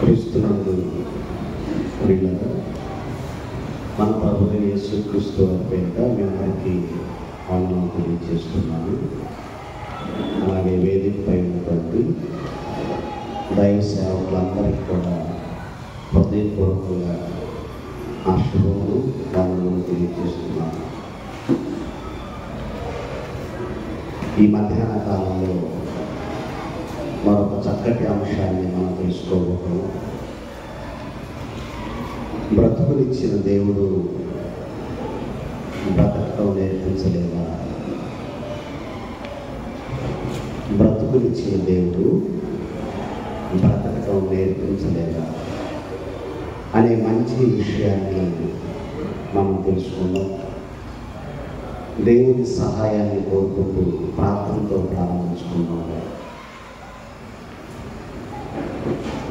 క్రీస్తునందు ప్రియులారా, మన ప్రభువైన యేసుక్రీస్తు వారి పేరిట మీ అందరికీ వందనాలు తెలియజేస్తున్నాను. అలాగే వేదికపై ఉన్నటువంటి దైవ సేవకులందరికీ కూడా హృదయపూర్వకంగా ఆ శుభములు వందనాలు తెలియజేస్తున్నాను. ఈ మధ్యాహ్న కాలంలో మరొక చక్కటి అంశాన్ని మనం తెలుసుకోబోతున్నాం. బ్రతుకునిచ్చిన దేవుడు బ్రతకటం నేర్పించలేదా? బ్రతుకునిచ్చిన దేవుడు బ్రతకటం నేర్పించలేదా అనే మంచి విషయాన్ని మనం తెలుసుకుందాం. దేవుని సహాయాన్ని కోరుకుంటూ ప్రార్థనతో ప్రారంభించుకుందాం.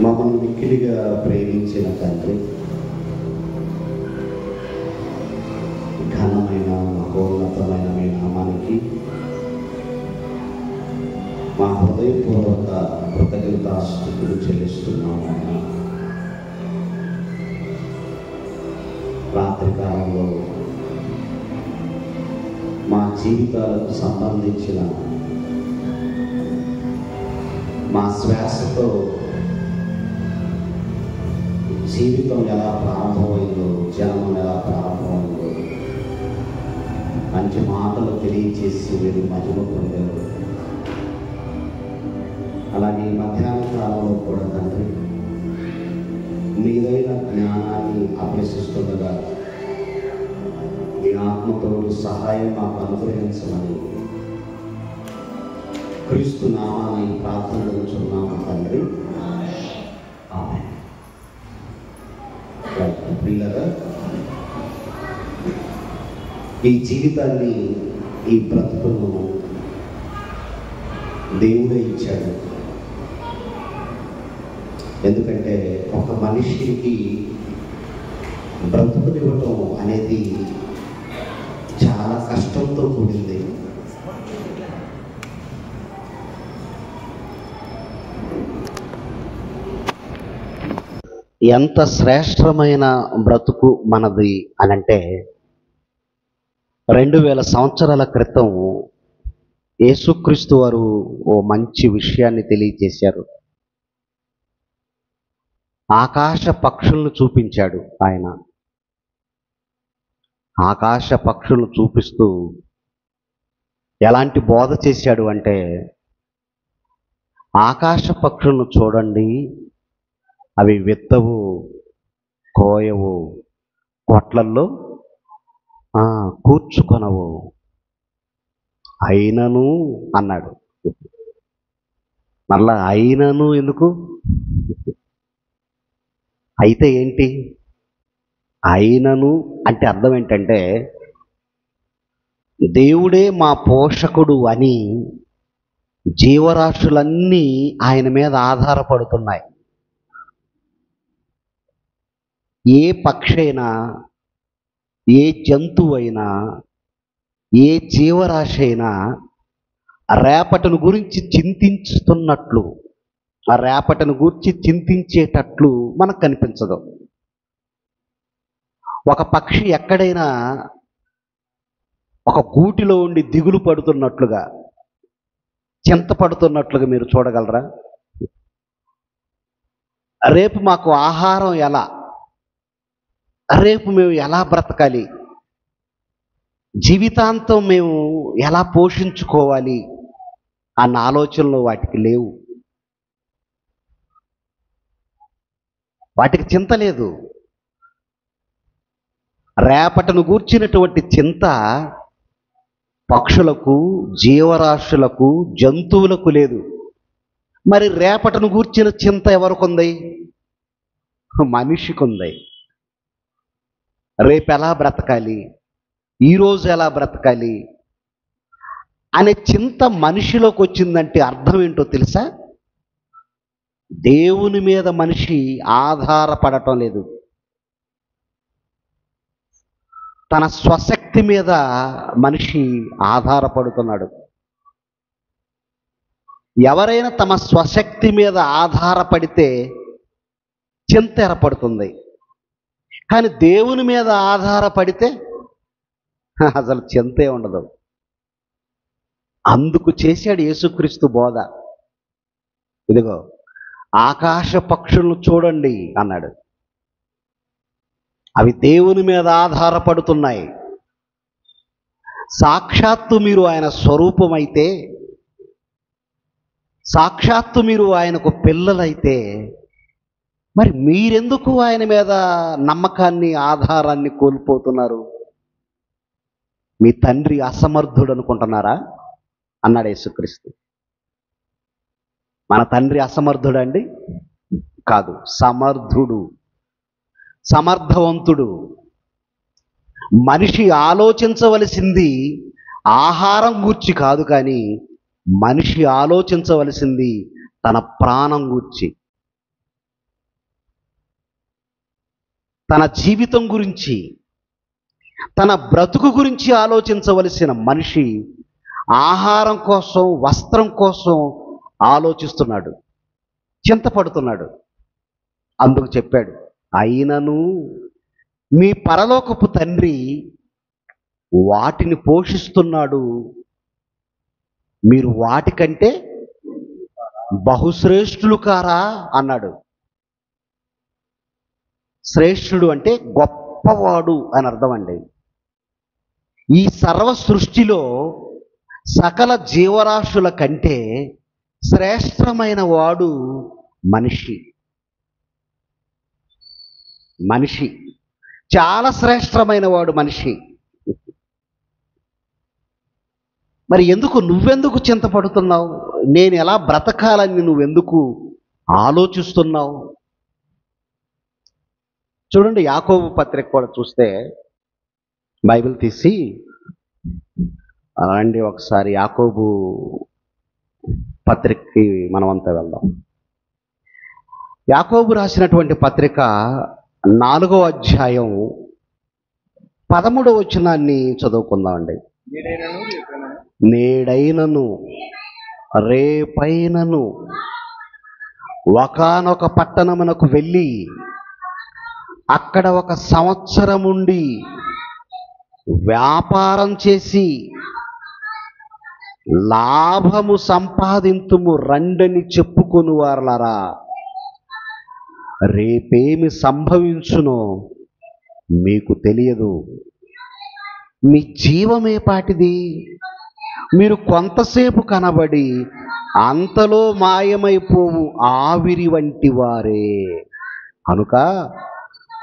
మమ్మల్ని మిక్కిలిగా ప్రేమించిన తండ్రి, ఘనమైన మహోన్నతమైన మీ నామానికి మా హృదయపూర్వక కృతజ్ఞతాస్తుతులు చెల్లిస్తున్నాము. రాత్రి కాలంలో మా జీవితాలకు సంబంధించిన మా శ్వాసతో జీవితం ఎలా ప్రారంభమైందో, జన్మం ఎలా ప్రారంభమైందో మంచి మాటలు తెలియచేసి మీరు మహిమ పొందారు. అలాగే మధ్యాహ్న కాలంలో కూడా తండ్రి మీదైన జ్ఞానాన్ని అభ్యసిస్తుండగా మీ ఆత్మతోడు సహాయం మాకు అనుగ్రహించమని క్రీస్తు నామాన్ని ప్రార్థనలుచున్నాము తండ్రి. ఆమేన్. ప్రియులారా, ఈ జీవితాన్ని, ఈ బ్రతుకును దేవుడే ఇచ్చాడు. ఎందుకంటే ఒక మనిషికి బ్రతుకునివ్వటం అనేది చాలా కష్టంతో కూడింది. ఎంత శ్రేష్టమైన బ్రతుకు మనది అనంటే 2000 సంవత్సరాల క్రితం యేసుక్రీస్తు వారు ఓ మంచి విషయాన్ని తెలియజేశారు. ఆకాశ పక్షులను చూపించాడు. ఆయన ఆకాశ పక్షులను చూపిస్తూ ఎలాంటి బోధ చేశాడు అంటే, ఆకాశ పక్షులను చూడండి, అవి విత్తవు, కోయవు, కొట్లల్లో కూర్చుకొనవు, అయినను అన్నాడు. మళ్ళా అయినను ఎందుకు? అయితే ఏంటి? అయినను అంటే అర్థం ఏంటంటే, దేవుడే మా పోషకుడు అని జీవరాశులన్నీ ఆయన మీద ఆధారపడుతున్నాయి. ఏ పక్షి అయినా, ఏ జంతువు అయినా, ఏ జీవరాశి అయినా రేపటిని గురించి చింతిస్తున్నట్లు, ఆ రేపటిని గురించి చింతించేటట్లు మనకు కనిపించదు. ఒక పక్షి ఎక్కడైనా ఒక గూటిలో ఉండి దిగులు పడుతున్నట్లుగా, చింతపడుతున్నట్లుగా మీరు చూడగలరా? రేపు మాకు ఆహారం ఎలా, రేపు మేము ఎలా బ్రతకాలి, జీవితాంతం మేము ఎలా పోషించుకోవాలి అన్న ఆలోచనలు వాటికి లేవు. వాటికి చింత లేదు. రేపటను గూర్చినటువంటి చింత పక్షులకు, జీవరాశులకు, జంతువులకు లేదు. మరి రేపటను గూర్చిన చింత ఎవరికి ఉంది? మనిషికి ఉంది. రేపు ఎలా బ్రతకాలి, ఈరోజు ఎలా బ్రతకాలి అనే చింత మనిషిలోకి వచ్చిందంటే అర్థం ఏంటో తెలుసా? దేవుని మీద మనిషి ఆధారపడటం లేదు. తన స్వశక్తి మీద మనిషి ఆధారపడుతున్నాడు. ఎవరైనా తమ స్వశక్తి మీద ఆధారపడితే చింత ఏర్పడుతుంది. కానీ దేవుని మీద ఆధారపడితే అసలు చింతే ఉండదు. అందుకు చేశాడు యేసుక్రీస్తు బోధ. ఇదిగో ఆకాశ పక్షులను చూడండి అన్నాడు. అవి దేవుని మీద ఆధారపడుతున్నాయి. సాక్షాత్తు మీరు ఆయన స్వరూపమైతే, సాక్షాత్తు మీరు ఆయనకు పిల్లలైతే, మరి మీరెందుకు ఆయన మీద నమ్మకాన్ని, ఆధారాన్ని కోల్పోతున్నారు? మీ తండ్రి అసమర్థుడు అనుకుంటున్నారా అన్నాడు యేసుక్రీస్తు. మన తండ్రి అసమర్థుడండి? కాదు, సమర్థుడు, సమర్థవంతుడు. మనిషి ఆలోచించవలసింది ఆహారం గూర్చి కాదు, కానీ మనిషి ఆలోచించవలసింది తన ప్రాణం గూర్చి, తన జీవితం గురించి, తన బ్రతుకు గురించి ఆలోచించవలసిన మనిషి ఆహారం కోసం, వస్త్రం కోసం ఆలోచిస్తున్నాడు, చింతపడుతున్నాడు. అందుకు చెప్పాడు, అయినను మీ పరలోకపు తండ్రి వాటిని పోషిస్తున్నాడు, మీరు వాటికంటే బహుశ్రేష్ఠులు కారా అన్నాడు. శ్రేష్ఠుడు అంటే గొప్పవాడు అని అర్థం అండి. ఈ సర్వ సృష్టిలో సకల జీవరాశుల కంటే శ్రేష్టమైన వాడు మనిషి. మనిషి చాలా శ్రేష్టమైన వాడు మనిషి. మరి నువ్వెందుకు చింతపడుతున్నావు? నేను ఎలా బ్రతకాలని నువ్వెందుకు ఆలోచిస్తున్నావు? చూడండి, యాకోబు పత్రిక కూడా చూస్తే, బైబిల్ తీసి రండి ఒకసారి యాకోబు పత్రికకి మనమంతా వెళ్దాం. యాకోబు రాసినటువంటి పత్రిక 4వ అధ్యాయం 13వ వచనాన్ని చదువుకుందామండి. నేడైనను రేపైనను ఒకానొక పట్టణమునకు వెళ్ళి అక్కడ 1 సంవత్సరం ఉండి వ్యాపారం చేసి లాభము సంపాదింతుము రండని చెప్పుకొను వారలారా, రేపేమి సంభవించునో మీకు తెలియదు. మీ జీవమే పాటిది. మీరు కొంతసేపు కనబడి అంతలో మాయమైపోవు ఆవిరి వంటి వారే. కనుక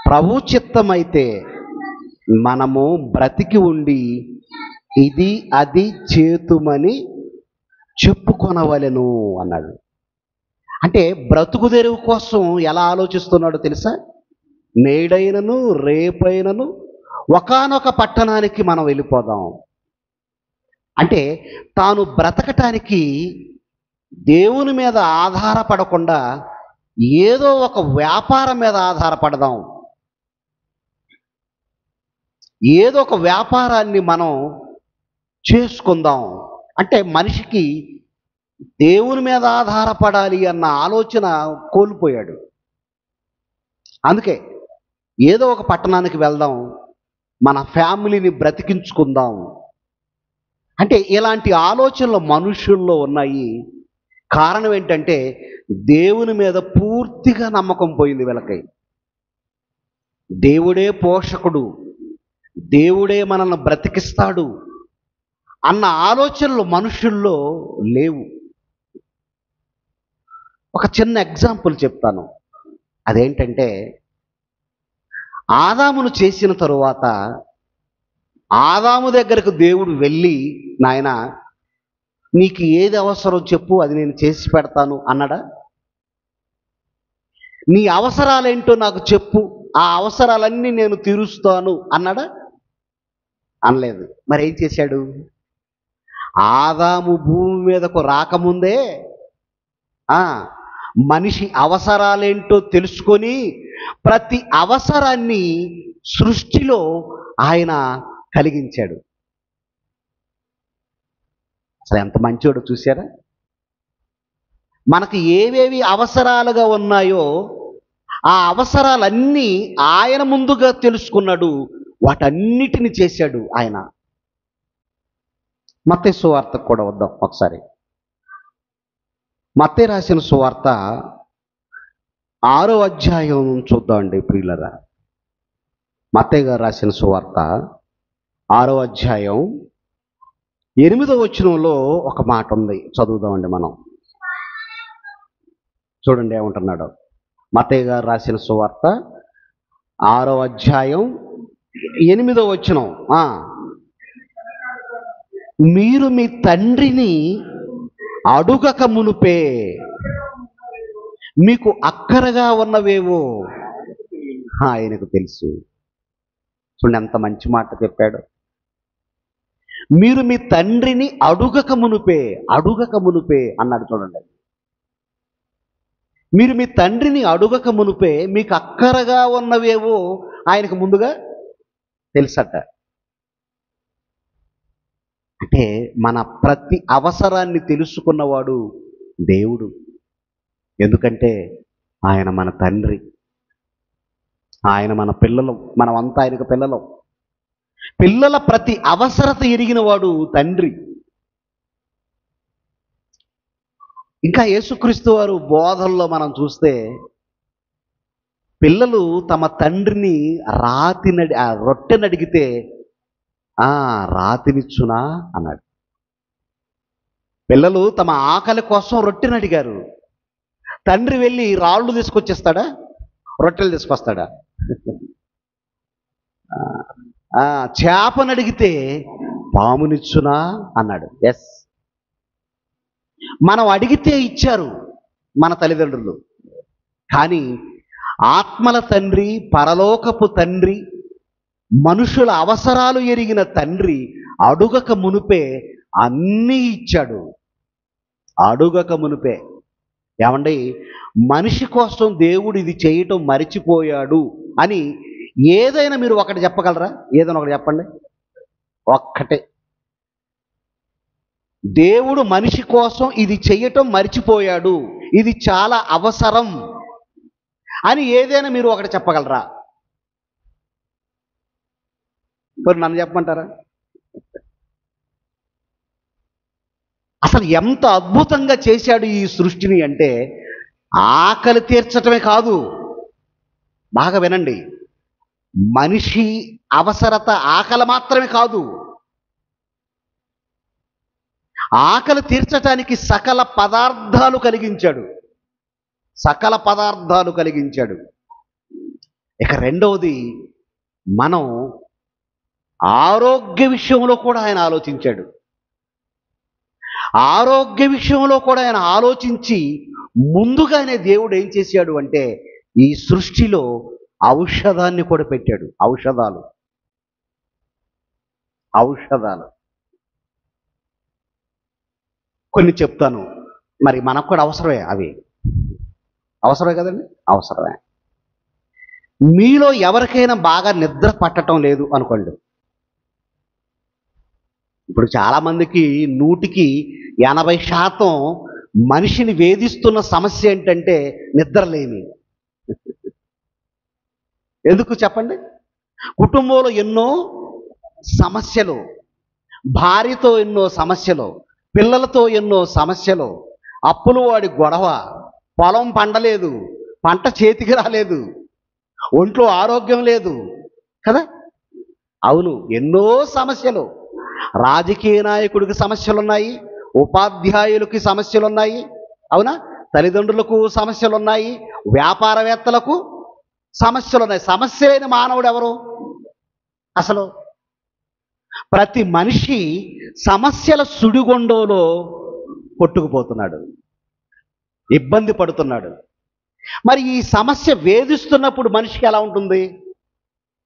ప్రభు చిత్తమైతే మనము బ్రతికి ఉండి ఇది అది చేతుమని చెప్పుకొనవలెను అన్నాడు. అంటే బ్రతుకు తెరువు కోసం ఎలా ఆలోచిస్తున్నాడో తెలుసా? నేడైనను రేపైనను ఒకానొక పట్టణానికి మనం వెళ్ళిపోదాం. అంటే తాను బ్రతకటానికి దేవుని మీద ఆధారపడకుండా ఏదో ఒక వ్యాపారం మీద ఆధారపడదాం. ఏదో ఒక వ్యాపారాన్ని మనం చేసుకుందాం. అంటే మనిషికి దేవుని మీద ఆధారపడాలి అన్న ఆలోచన కోల్పోయాడు. అందుకే ఏదో ఒక పట్టణానికి వెళ్దాం, మన ఫ్యామిలీని బ్రతికించుకుందాం. అంటే ఇలాంటి ఆలోచనలు మనుషుల్లో ఉన్నాయి. కారణం ఏంటంటే దేవుని మీద పూర్తిగా నమ్మకం పోయింది వీళ్ళకి. దేవుడే పోషకుడు, దేవుడే మనల్ని బ్రతికిస్తాడు అన్న ఆలోచనలు మనుషుల్లో లేవు. ఒక చిన్న ఎగ్జాంపుల్ చెప్తాను. అదేంటంటే, ఆదామును చేసిన తరువాత ఆదాము దగ్గరకు దేవుడు వెళ్ళి, నాయనా నీకు ఏది అవసరం చెప్పు, అది నేను చేసి పెడతాను అన్నాడా? నీ అవసరాలేంటో నాకు చెప్పు, ఆ అవసరాలన్నీ నేను తీరుస్తాను అన్నాడా? అనలేదు. మరి ఏం చేశాడు? ఆదాము భూమి మీదకు రాకముందే మనిషి అవసరాలేంటో తెలుసుకొని ప్రతి అవసరాన్ని సృష్టిలో ఆయన కలిగించాడు. అసలు ఎంత మంచోడు చూసారా? మనకి ఏవేవి అవసరాలుగా ఉన్నాయో ఆ అవసరాలన్నీ ఆయన ముందుగా తెలుసుకున్నాడు, వాటన్నిటిని చేశాడు ఆయన. మత్తయి సువార్తకు కూడా వద్దాం ఒకసారి. మత్తయి రాసిన సువార్త 6వ అధ్యాయం చూద్దామండి ప్రియులరా. మత్తయి గారు రాసిన సువార్త 6వ అధ్యాయం 8వ వచనంలో ఒక మాట ఉంది, చదువుదామండి మనం. చూడండి ఏమంటున్నాడు. మత్తయి గారు రాసిన సువార్త 6వ అధ్యాయం 8వ వచనం. మీరు మీ తండ్రిని అడుగక మునుపే మీకు అక్కరగా ఉన్నవేవో ఆయనకు తెలుసు. చూడండి ఎంత మంచి మాట చెప్పాడు. మీరు మీ తండ్రిని అడుగక మునుపే అన్నాడు. చూడండి, మీరు మీ తండ్రిని అడుగక మునుపే మీకు అక్కరగా ఉన్నవేవో ఆయనకు ముందుగా తెలుసట. అంటే మన ప్రతి అవసరాన్ని తెలుసుకున్నవాడు దేవుడు. ఎందుకంటే ఆయన మన తండ్రి, ఆయన మన పిల్లలు, మనమంతా ఆయనకు పిల్లలు. పిల్లల ప్రతి అవసరత ఎరిగిన వాడు తండ్రి. ఇంకా యేసుక్రీస్తు వారు బోధనలో మనం చూస్తే పిల్లలు తమ తండ్రిని రొట్టెనడిగితే రాతినిచ్చునా అన్నాడు. పిల్లలు తమ ఆకలి కోసం రొట్టెనడిగారు. తండ్రి వెళ్ళి రాళ్ళు తీసుకొచ్చేస్తాడా, రొట్టెలు తీసుకొస్తాడా? చేపనడిగితే పామునిచ్చునా అన్నాడు. ఎస్, మనం అడిగితే ఇచ్చారు మన తల్లిదండ్రులు. కానీ ఆత్మల తండ్రి, పరలోకపు తండ్రి, మనుషుల అవసరాలు ఎరిగిన తండ్రి అడుగక మునుపే అన్నీ ఇచ్చాడు. అడుగక మునుపే. ఏమండి, మనిషి కోసం దేవుడు ఇది చేయటం మరిచిపోయాడు అని ఏదైనా మీరు ఒకటి చెప్పగలరా? ఏదైనా ఒకటి చెప్పండి. ఒక్కటే, దేవుడు మనిషి కోసం ఇది చేయటం మరిచిపోయాడు, ఇది చాలా అవసరం అని ఏదైనా మీరు ఒకటి చెప్పగలరా? మరి నన్ను చెప్పమంటారా? అసలు ఎంత అద్భుతంగా చేశాడు ఈ సృష్టిని అంటే, ఆకలి తీర్చటమే కాదు, బాగా వినండి, మనిషి అవసరత ఆకలి మాత్రమే కాదు, ఆకలి తీర్చటానికి సకల పదార్థాలు కలిగించాడు. ఇక రెండవది, మనం ఆరోగ్య విషయంలో కూడా ఆయన ఆలోచించాడు. ఆరోగ్య విషయంలో కూడా ఆయన ఆలోచించి ముందుగానే దేవుడు ఏం చేశాడు అంటే ఈ సృష్టిలో ఔషధాన్ని కూడా పెట్టాడు. ఔషధాలు కొన్ని చెప్తాను, మరి మనకు కూడా అవసరమే. అవి అవసరమే కదండి, అవసరమే. మీలో ఎవరికైనా బాగా నిద్ర పట్టడం లేదు అనుకోండి. ఇప్పుడు చాలామందికి 100% మనిషిని వేధిస్తున్న సమస్య ఏంటంటే నిద్రలేమి. ఎందుకు చెప్పండి? కుటుంబంలో ఎన్నో సమస్యలు, భార్యతో ఎన్నో సమస్యలు, పిల్లలతో ఎన్నో సమస్యలు, అప్పులు వాడి గొడవ, పొలం పండలేదు, పంట చేతికి రాలేదు, ఒంట్లో ఆరోగ్యం లేదు కదా. అవును, ఎన్నో సమస్యలు. రాజకీయ నాయకుడికి సమస్యలున్నాయి, ఉపాధ్యాయులకి సమస్యలున్నాయి, అవునా, తల్లిదండ్రులకు సమస్యలున్నాయి, వ్యాపారవేత్తలకు సమస్యలున్నాయి. సమస్య లేని మానవుడు ఎవరు? అసలు ప్రతి మనిషి సమస్యల సుడిగుండంలో కొట్టుకుపోతున్నాడు, ఇబ్బంది పడుతున్నాడు. మరి ఈ సమస్య వేధిస్తున్నప్పుడు మనిషికి ఎలా ఉంటుంది?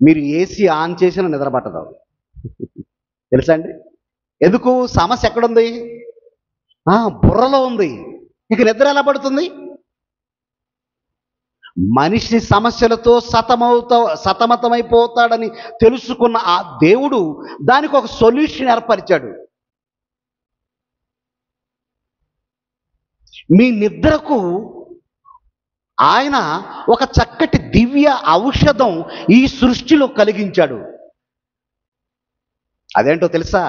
మీరు ఏసీ ఆన్ చేసిన నిద్ర పట్టదు, తెలుసా అండి? ఎందుకు? సమస్య ఎక్కడుంది? బుర్రలో ఉంది. ఇక నిద్ర ఎలా పడుతుంది? మనిషి సమస్యలతో సతమతమైపోతాడని తెలుసుకున్న ఆ దేవుడు దానికి ఒక సొల్యూషన్ ఏర్పరిచాడు. మీ నిద్రకు ఆయన ఒక చక్కటి దివ్య ఔషధం ఈ సృష్టిలో కలిగించాడు. అదేంటో తెలుసా?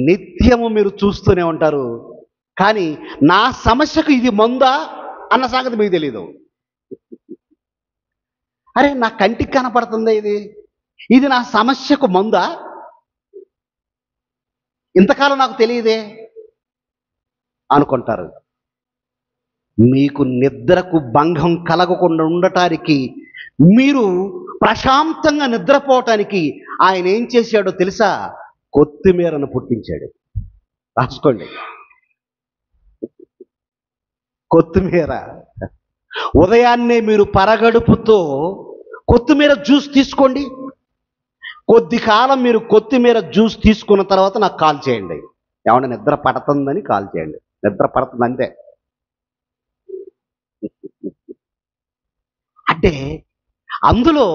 నిత్యము మీరు చూస్తూనే ఉంటారు, కానీ నా సమస్యకు ఇది మందా అన్న సంగతి మీకు తెలీదు. అరే, నా కంటికి కనపడుతుంది, ఇది నా సమస్యకు మందా? ఇంతకాలం నాకు తెలియదే అనుకుంటారు. మీకు నిద్రకు భంగం కలగకుండా ఉండటానికి, మీరు ప్రశాంతంగా నిద్రపోవటానికి ఆయన ఏం చేశాడో తెలుసా? కొత్తిమీరను పుట్టించాడు. రాసుకోండి, కొత్తిమీర. ఉదయాన్నే మీరు పరగడుపుతో కొత్తిమీర జ్యూస్ తీసుకోండి. కొద్ది కాలం మీరు కొత్తిమీర జ్యూస్ తీసుకున్న తర్వాత నాకు కాల్ చేయండి. ఏమన్నా నిద్ర పడుతుందని కాల్ చేయండి. నిద్ర పడుతుంది అంతే. అంటే అందులో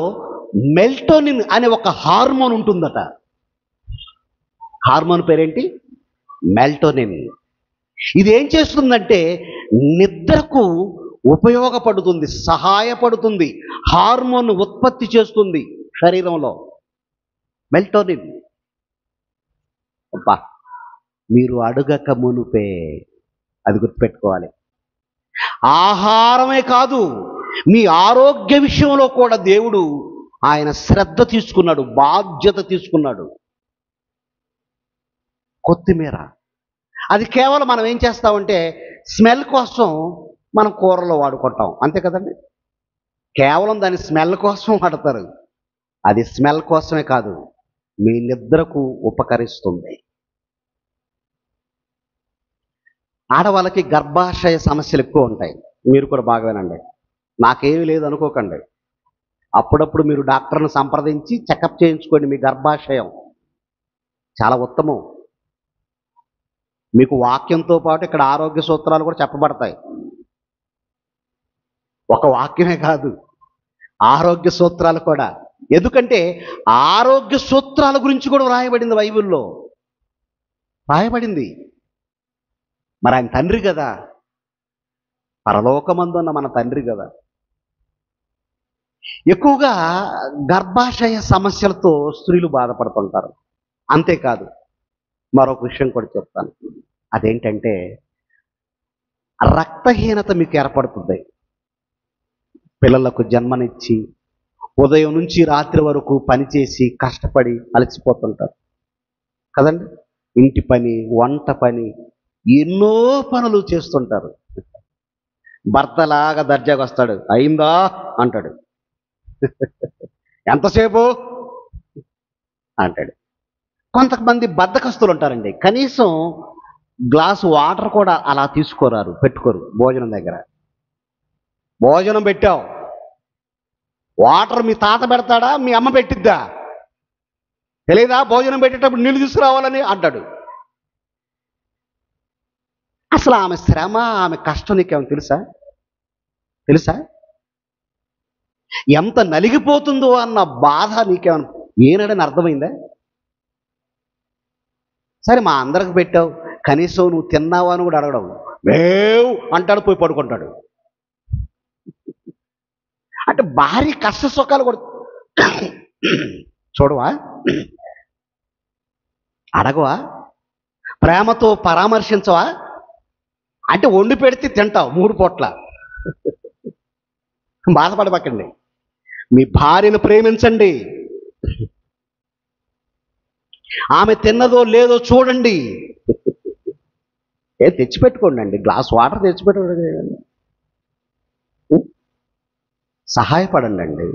మెల్టోనిన్ అనే ఒక హార్మోన్ ఉంటుందట. హార్మోన్ పేరేంటి? మెల్టోనిన్. ఇది ఏం చేస్తుందంటే నిద్రకు ఉపయోగపడుతుంది, సహాయపడుతుంది, హార్మోన్ ఉత్పత్తి చేస్తుంది శరీరంలో. మెల్టోనిన్. అబ్బా, మీరు అడగక మునుపే అది గుర్తుపెట్టుకోవాలి. ఆహారమే కాదు, మీ ఆరోగ్య విషయంలో కూడా దేవుడు ఆయన శ్రద్ధ తీసుకున్నాడు, బాధ్యత తీసుకున్నాడు. కొత్తిమీర అది కేవలం మనం ఏం చేస్తామంటే స్మెల్ కోసం మనం కూరలో వాడుకుంటాం, అంతే కదండి. కేవలం దాని స్మెల్ కోసం వాడతారు. అది స్మెల్ కోసమే కాదు, మీ నిద్రకు ఉపకరిస్తుంది. ఆడవాళ్ళకి గర్భాశయ సమస్యలు ఎక్కువ ఉంటాయి. మీరు కూడా బాగా వినండి, నాకేమీ లేదు అనుకోకండి. అప్పుడప్పుడు మీరు డాక్టర్ని సంప్రదించి చెకప్ చేయించుకోండి. మీ గర్భాశయం చాలా ఉత్తమం. మీకు వాక్యంతో పాటు ఇక్కడ ఆరోగ్య సూత్రాలు కూడా చెప్పబడతాయి. ఒక వాక్యమే కాదు, ఆరోగ్య సూత్రాలు కూడా. ఎందుకంటే ఆరోగ్య సూత్రాల గురించి కూడా రాయబడింది, బైబిల్లో రాయబడింది. మరి ఆయన తండ్రి కదా, పరలోకమందున్న మన తండ్రి కదా. ఎక్కువగా గర్భాశయ సమస్యలతో స్త్రీలు బాధపడుతుంటారు. అంతేకాదు, మరొక విషయం కూడా చెప్తాను. అదేంటంటే రక్తహీనత మీకు ఏర్పడుతుంది. పిల్లలకు జన్మనిచ్చి ఉదయం నుంచి రాత్రి వరకు పనిచేసి కష్టపడి అలసిపోతుంటారు కదండి. ఇంటి పని, వంట పని, ఎన్నో పనులు చేస్తుంటారు. భర్తలాగా దర్జాగా వస్తాడు, అయిందా అంటాడు. ఎంతసేపు అంటాడు. కొంతమంది బద్ధకస్తులు ఉంటారండి, కనీసం గ్లాసు వాటర్ కూడా అలా తీసుకోరారు, పెట్టుకోరు. భోజనం దగ్గర భోజనం పెట్టావు, వాటర్ మీ తాత పెడతాడా, మీ అమ్మ పెట్టిద్దా తెలీదా? భోజనం పెట్టేటప్పుడు నీళ్ళు తీసుకురావాలని అంటాడు. అసలు ఆమె శ్రమ, ఆమె కష్టం నీకేమో తెలుసా? ఎంత నలిగిపోతుందో అన్న బాధ నీకేమన్నా ఏనాడని అర్థమైందా? సరే, మా అందరికి పెట్టావు, కనీసం నువ్వు తిన్నావా అని కూడా అడగడం. లేవు అంటాడు, పోయి పడుకుంటాడు. అంటే భారీ కష్ట సుఖాలు కూడా చూడవా, అడగవా, ప్రేమతో పరామర్శించవా? అంటే వండి పెడితే తింటావు 3 పూట్ల. బాధపడబాకండి, మీ భార్యను ప్రేమించండి. ఆమె తిన్నదో లేదో చూడండి. తెచ్చిపెట్టుకోండి, గ్లాస్ వాటర్ తెచ్చిపెట్టుకోండి, సహాయపడండి.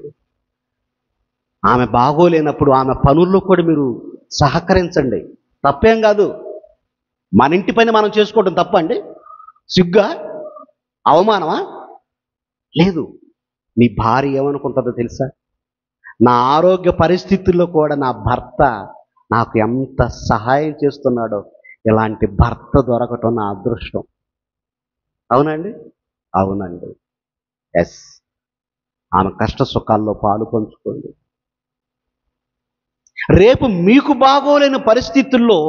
ఆమె బాగోలేనప్పుడు ఆమె పనుల్లో కూడా మీరు సహకరించండి. తప్పేం కాదు. మన ఇంటి పని మనం చేసుకోవడం తప్ప అండి? సిగ్గా, అవమానమా? లేదు. నీ భార్య ఏమనుకుంటుందో తెలుసా? నా ఆరోగ్య పరిస్థితుల్లో కూడా నా భర్త నాకు ఎంత సహాయం చేస్తున్నాడో, ఇలాంటి భర్త దొరకటం నా అదృష్టం. అవునండి, అవునండి. ఎస్, ఆమె కష్ట సుఖాల్లో పాలు పంచుకోండి. రేపు మీకు బాగోలేని పరిస్థితుల్లో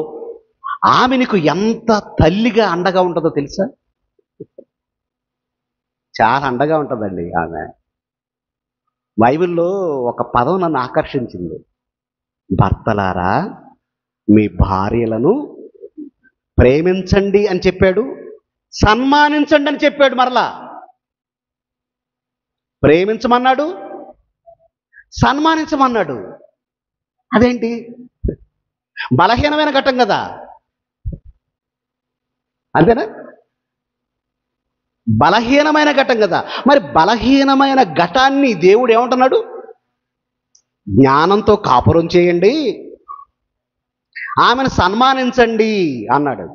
ఆమె నీకు ఎంత తల్లిగా అండగా ఉంటుందో తెలుసా? చాలా అండగా ఉంటుందండి ఆమె. బైబిల్‌లో ఒక పదం నన్ను ఆకర్షించింది. భర్తలారా మీ భార్యలను ప్రేమించండి అని చెప్పాడు, సన్మానించండి అని చెప్పాడు. మరలా ప్రేమించమన్నాడు, సన్మానించమన్నాడు. అదేంటి? బలహీనమైన ఘట్టం కదా, అంతేనా? బలహీనమైన ఘట్టం కదా. మరి బలహీనమైన ఘటాన్ని దేవుడు ఏమంటున్నాడు? జ్ఞానంతో కాపురం చేయండి, ఆమెను సన్మానించండి అన్నాడు.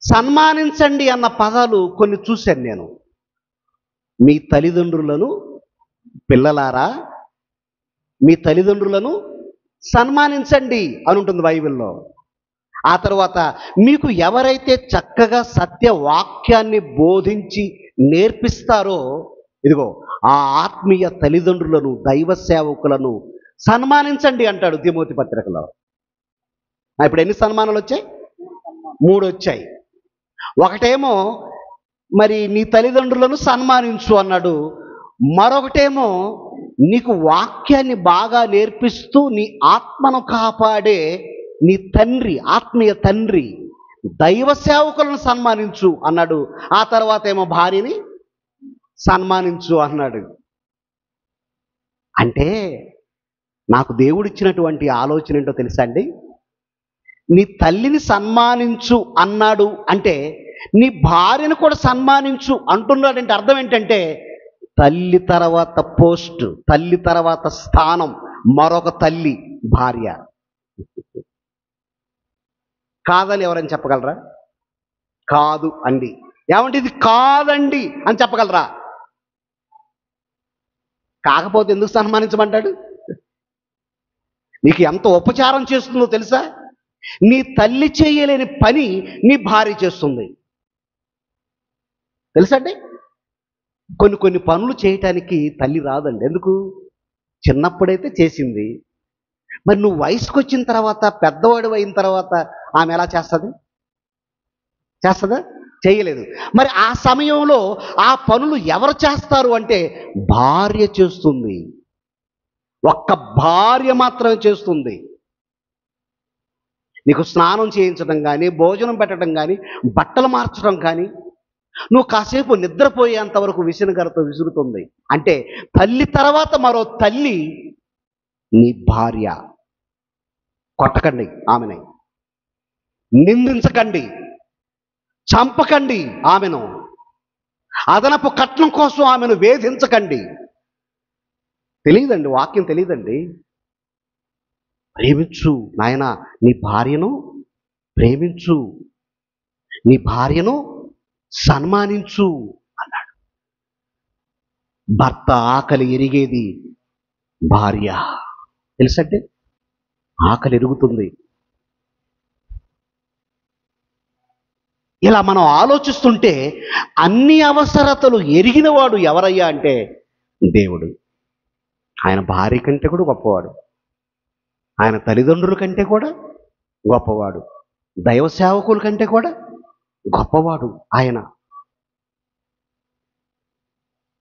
సన్మానించండి అన్న పదాలు కొన్ని చూశాను నేను. మీ తల్లిదండ్రులను, పిల్లలారా మీ తల్లిదండ్రులను సన్మానించండి అని ఉంటుంది బైబిల్లో. ఆ తర్వాత మీకు ఎవరైతే చక్కగా సత్య వాక్యాన్ని బోధించి నేర్పిస్తారో, ఇదిగో ఆ ఆత్మీయ తల్లిదండ్రులను, దైవ సేవకులను సన్మానించండి అంటాడు తిమోతి పత్రికలో. ఇప్పుడు ఎన్ని సన్మానాలు వచ్చాయి? 3 వచ్చాయి. ఒకటేమో మరి నీ తల్లిదండ్రులను సన్మానించు అన్నాడు. మరొకటేమో నీకు వాక్యాన్ని బాగా నేర్పిస్తూ నీ ఆత్మను కాపాడే నీ తండ్రి, ఆత్మీయ తండ్రి, దైవ సేవకులను సన్మానించు అన్నాడు. ఆ తర్వాత ఏమో భార్యని సన్మానించు అన్నాడు. అంటే నాకు దేవుడిచ్చినటువంటి ఆలోచన ఏంటో తెలుసా అండి? నీ తల్లిని సన్మానించు అన్నాడు అంటే నీ భార్యను కూడా సన్మానించు అంటున్నాడంటే అర్థం ఏంటంటే, తల్లి తర్వాత పోస్ట్, తల్లి తర్వాత స్థానం మరొక తల్లి భార్య. కాదని ఎవరైనా చెప్పగలరా? కాదు అండి. ఏమంటే ఇది కాదండి అని చెప్పగలరా? కాకపోతే ఎందుకు సన్మానించమంటాడు? నీకు ఎంత ఉపచారం చేస్తుందో తెలుసా? నీ తల్లి చేయలేని పని నీ భార్య చేస్తుంది, తెలుసా అండి? కొన్ని పనులు చేయటానికి తల్లి రాదండి. ఎందుకు? చిన్నప్పుడైతే చేసింది. మరి నువ్వు వయసుకు వచ్చిన తర్వాత, పెద్దవాడు అయిన తర్వాత ఆమె ఎలా చేస్తుంది? చేస్తుందా? చేయలేదు. మరి ఆ సమయంలో ఆ పనులు ఎవరు చేస్తారు అంటే భార్య చేస్తుంది. ఒక్క భార్య మాత్రమే చేస్తుంది. నీకు స్నానం చేయించడం కానీ, భోజనం పెట్టడం కానీ, బట్టలు మార్చడం కానీ, నువ్వు కాసేపు నిద్రపోయేంత వరకు విసునగరతో విసురుతుంది. అంటే తల్లి తర్వాత మరో తల్లి నీ భార్య. కొట్టకండి ఆమెని, నిందించకండి, చంపకండి ఆమెను, అదనపు కట్నం కోసం ఆమెను వేధించకండి. తెలియదండి, వాక్యం తెలియదండి. ప్రేమించు నాయన, నీ భార్యను ప్రేమించు, నీ భార్యను సన్మానించు అన్నాడు. భర్త ఆకలి ఎరిగేది భార్య, తెలుసంటే ఆకలి ఎరుగుతుంది. ఇలా మనం ఆలోచిస్తుంటే అన్ని అవసరతలు ఎరిగినవాడు ఎవరయ్యా అంటే దేవుడు. ఆయన భార్య కంటే కూడా గొప్పవాడు, ఆయన తల్లిదండ్రుల కంటే కూడా గొప్పవాడు, దైవ సేవకుల కంటే కూడా గొప్పవాడు. ఆయన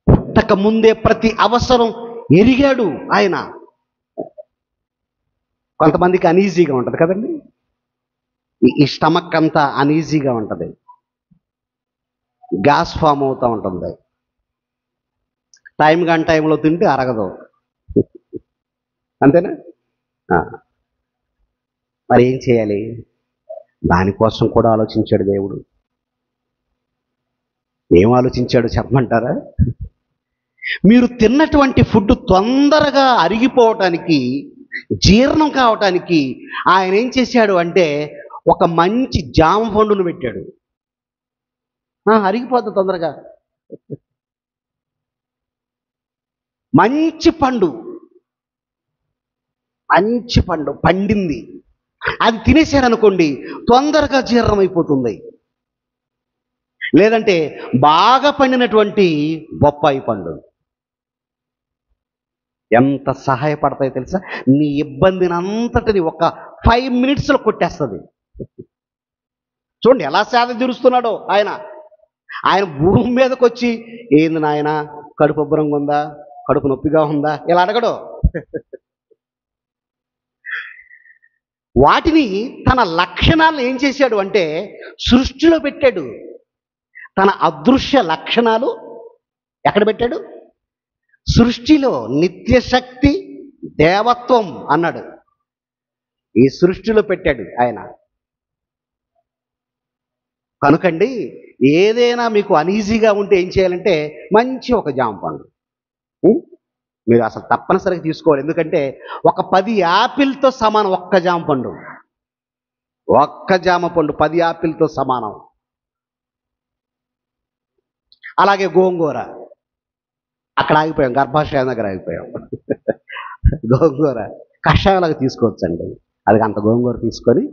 పుట్టక ముందే ప్రతి అవసరం ఎరిగాడు ఆయన. కొంతమందికి అనీజీగా ఉంటుంది కదండి, ఈ స్టమక్ అంతా అనీజీగా ఉంటుంది, గ్యాస్ ఫామ్ అవుతూ ఉంటుంది. టైంలో తింటే అరగదు, అంతేనా? మరి ఏం చేయాలి? దానికోసం కూడా ఆలోచించాడు దేవుడు. ఏం ఆలోచించాడు చెప్పమంటారా? మీరు తిన్నటువంటి ఫుడ్ తొందరగా అరిగిపోవటానికి, జీర్ణం కావటానికి ఆయన ఏం చేశాడు అంటే ఒక మంచి జామ పండును పెట్టాడు. అరిగిపోతుంది తొందరగా. మంచి పండు, మంచి పండు పండింది, అది తినేశారనుకోండి తొందరగా జీర్ణం అయిపోతుంది. లేదంటే బాగా పండినటువంటి బొప్పాయి పండు ఎంత సహాయపడతాయో తెలుసా? నీ ఇబ్బందిని అంతటిని ఒక 5 మినిట్స్లో కొట్టేస్తుంది. చూడండి ఎలా సేద తీరుస్తున్నాడో ఆయన. ఆయన భూమి మీదకి వచ్చి ఏంది నాయన కడుపు ఉబ్బరంగా ఉందా, కడుపు నొప్పిగా ఉందా ఇలా అడగడు. వాటిని తన లక్షణాలను ఏం చేశాడు అంటే సృష్టిలో పెట్టాడు. తన అదృశ్య లక్షణాలు ఎక్కడ పెట్టాడు? సృష్టిలో. నిత్యశక్తి, దేవత్వం అన్నాడు ఈ సృష్టిలో పెట్టాడు ఆయన. కనుకండి ఏదైనా మీకు అనీజీగా ఉంటే ఏం చేయాలంటే మంచి ఒక జామ పండు మీరు అసలు తప్పనిసరిగా తీసుకోవాలి. ఎందుకంటే ఒక 10 యాపిల్తో సమానం ఒక్క జామ పండు. ఒక్క జామ పండు 10 యాపిల్తో సమానం. అలాగే గోంగూర, అక్కడ ఆగిపోయాం, గర్భాశయం దగ్గర ఆగిపోయాం. గోంగూర కషాయాలాగా తీసుకోవచ్చండి. అది అంత గోంగూర తీసుకొని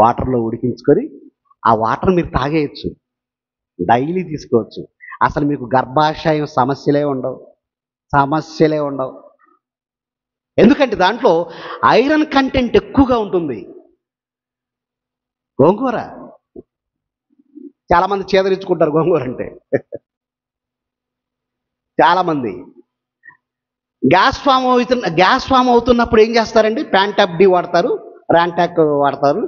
వాటర్లో ఉడికించుకొని ఆ వాటర్ మీరు తాగేయచ్చు, డైలీ తీసుకోవచ్చు. అసలు మీకు గర్భాశయం సమస్యలే ఉండవు. ఎందుకంటే దాంట్లో ఐరన్ కంటెంట్ ఎక్కువగా ఉంటుంది. గోంగూర చాలామంది చేదరించుకుంటారు గోంగూర అంటే. చాలామంది గ్యాస్ ఫామ్ అవుతున్నప్పుడు ఏం చేస్తారండి? ప్యాంటాప్ డి వాడతారు, ర్యాంటాక్ వాడతారు,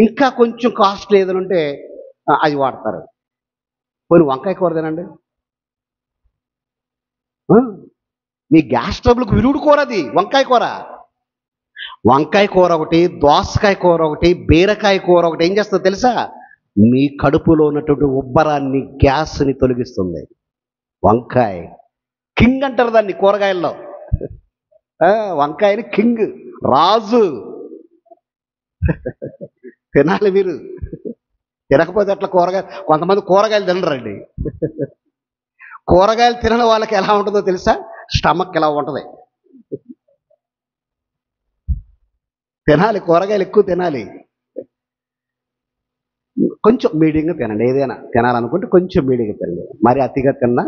ఇంకా కొంచెం కాస్ట్లీ ఏదైనా ఉంటే అది వాడతారు. పోనీ వంకాయ కూర తినండి, మీ గ్యాస్ ట్రబుల్కి విరుగుడు కూర అది వంకాయ కూర. వంకాయ కూర ఒకటి, దోసకాయ కూర ఒకటి, బీరకాయ కూర ఒకటి ఏం చేస్తుందో తెలుసా? మీ కడుపులో ఉన్నటువంటి ఉబ్బరాన్ని, గ్యాస్ని తొలగిస్తుంది. వంకాయ కింగ్ అంటారు దాన్ని కూరగాయల్లో. వంకాయని కింగ్, రాజు. తినాలి మీరు. తినకపోతే అట్లా కొంతమంది కూరగాయలు తినరండి. కూరగాయలు తినని వాళ్ళకి ఎలా ఉంటుందో తెలుసా? స్టమక్ ఎలా ఉంటుంది. తినాలి, కూరగాయలు ఎక్కువ తినాలి. కొంచెం మీడియంగా తినండి. ఏదైనా తినాలనుకుంటే కొంచెం మీడియంగా తినండి, మరి అతిగా తిన్నా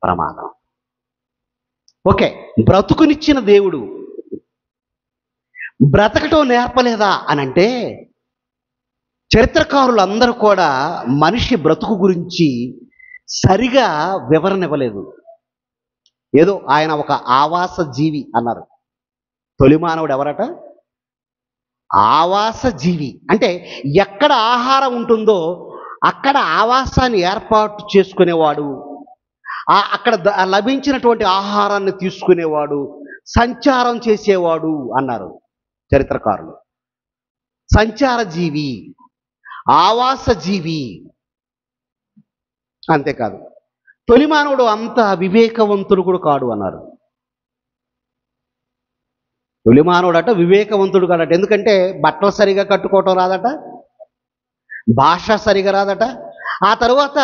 ప్రమాదం. ఓకే, బ్రతుకునిచ్చిన దేవుడు బ్రతకటం నేర్పలేదా అని అంటే చరిత్రకారులందరూ కూడా మనిషి బ్రతుకు గురించి సరిగా వివరణ ఇవ్వలేదు. ఏదో ఆయన ఒక ఆవాస జీవి అన్నారు. తొలి మానవుడు ఎవరట? ఆవాస జీవి. అంటే ఎక్కడ ఆహారం ఉంటుందో అక్కడ ఆవాసాన్ని ఏర్పాటు చేసుకునేవాడు, అక్కడ లభించినటువంటి ఆహారాన్ని తీసుకునేవాడు, సంచారం చేసేవాడు అన్నారు చరిత్రకారులు. సంచార జీవి, ఆవాస జీవి. అంతేకాదు, తొలి మానవుడు అంత వివేకవంతుడు కూడా కాడు అన్నారు. తొలి మానవుడు అట వివేకవంతుడు కాడట. ఎందుకంటే బట్టలు సరిగా కట్టుకోవటం రాదట, భాష సరిగా రాదట, ఆ తరువాత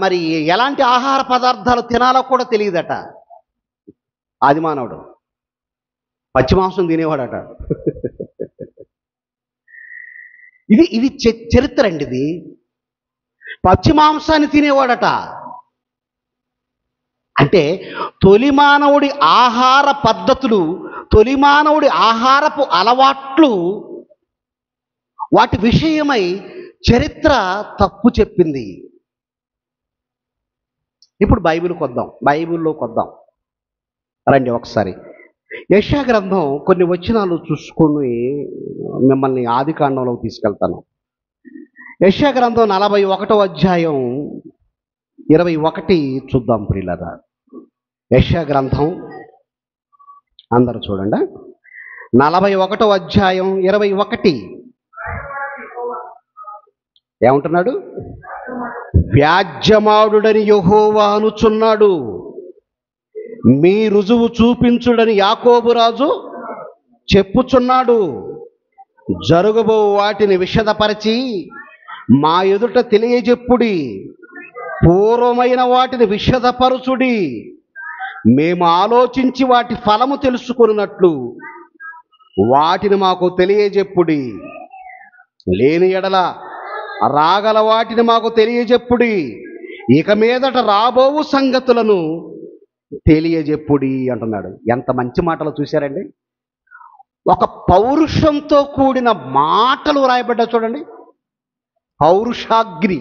మరి ఎలాంటి ఆహార పదార్థాలు తినాలో కూడా తెలియదట. ఆది మానవుడు పచ్చి మాంసం తినేవాడట. ఇది చరిత్ర అండి. ఇది పచ్చి మాంసాన్ని తినేవాడట. అంటే తొలి మానవుడి ఆహార పద్ధతులు, తొలి మానవుడి ఆహారపు అలవాట్లు, వాటి విషయమై చరిత్ర తప్పు చెప్పింది. ఇప్పుడు బైబిల్లోకి వద్దాం రండి ఒకసారి. యెషయా గ్రంథం కొన్ని వచనాలు చూసుకొని మిమ్మల్ని ఆది కాండంలోకి తీసుకెళ్తాను. యెషయా గ్రంథం 41వ అధ్యాయం 21 చూద్దాం ప్రియులారా. యెషయా గ్రంథం అందరూ చూడండి, 41వ అధ్యాయం 21 ఏమంటున్నాడు? వ్యాజ్యమాడుడని యెహోవా అనుచున్నాడు, మీ రుజువు చూపించుడని యాకోబు రాజు చెప్పుచున్నాడు. జరగబో వాటిని విషదపరచి మా ఎదుట తెలియజెప్పుడి, పూర్వమైన వాటిని విషదపరచుడి. మేము ఆలోచించి వాటి ఫలము తెలుసుకున్నట్లు వాటిని మాకు తెలియజెప్పుడి. లేని ఎడల రాగల వాటిని మాకు తెలియజెప్పుడి. ఇక మీదట రాబోవు సంగతులను తెలియజెప్పుడి అంటున్నాడు. ఎంత మంచి మాటలు చూశారండి. ఒక పౌరుషంతో కూడిన మాటలు రాయబడ్డా చూడండి. పౌరుషాగ్ని.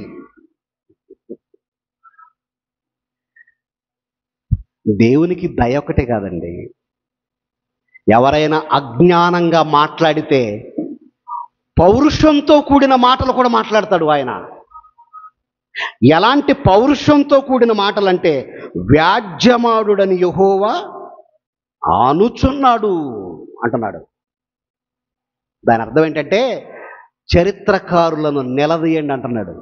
దేవునికి దయ ఒకటే కాదండి, ఎవరైనా అజ్ఞానంగా మాట్లాడితే పౌరుషంతో కూడిన మాటలు కూడా మాట్లాడతాడు ఆయన. ఎలాంటి పౌరుషంతో కూడిన మాటలంటే, వ్యాజ్యమాడుడని యెహోవా ఆనుచున్నాడు అంటున్నాడు. దాని అర్థం ఏంటంటే, చరిత్రకారులను నిలదీయండి అంటున్నాడు.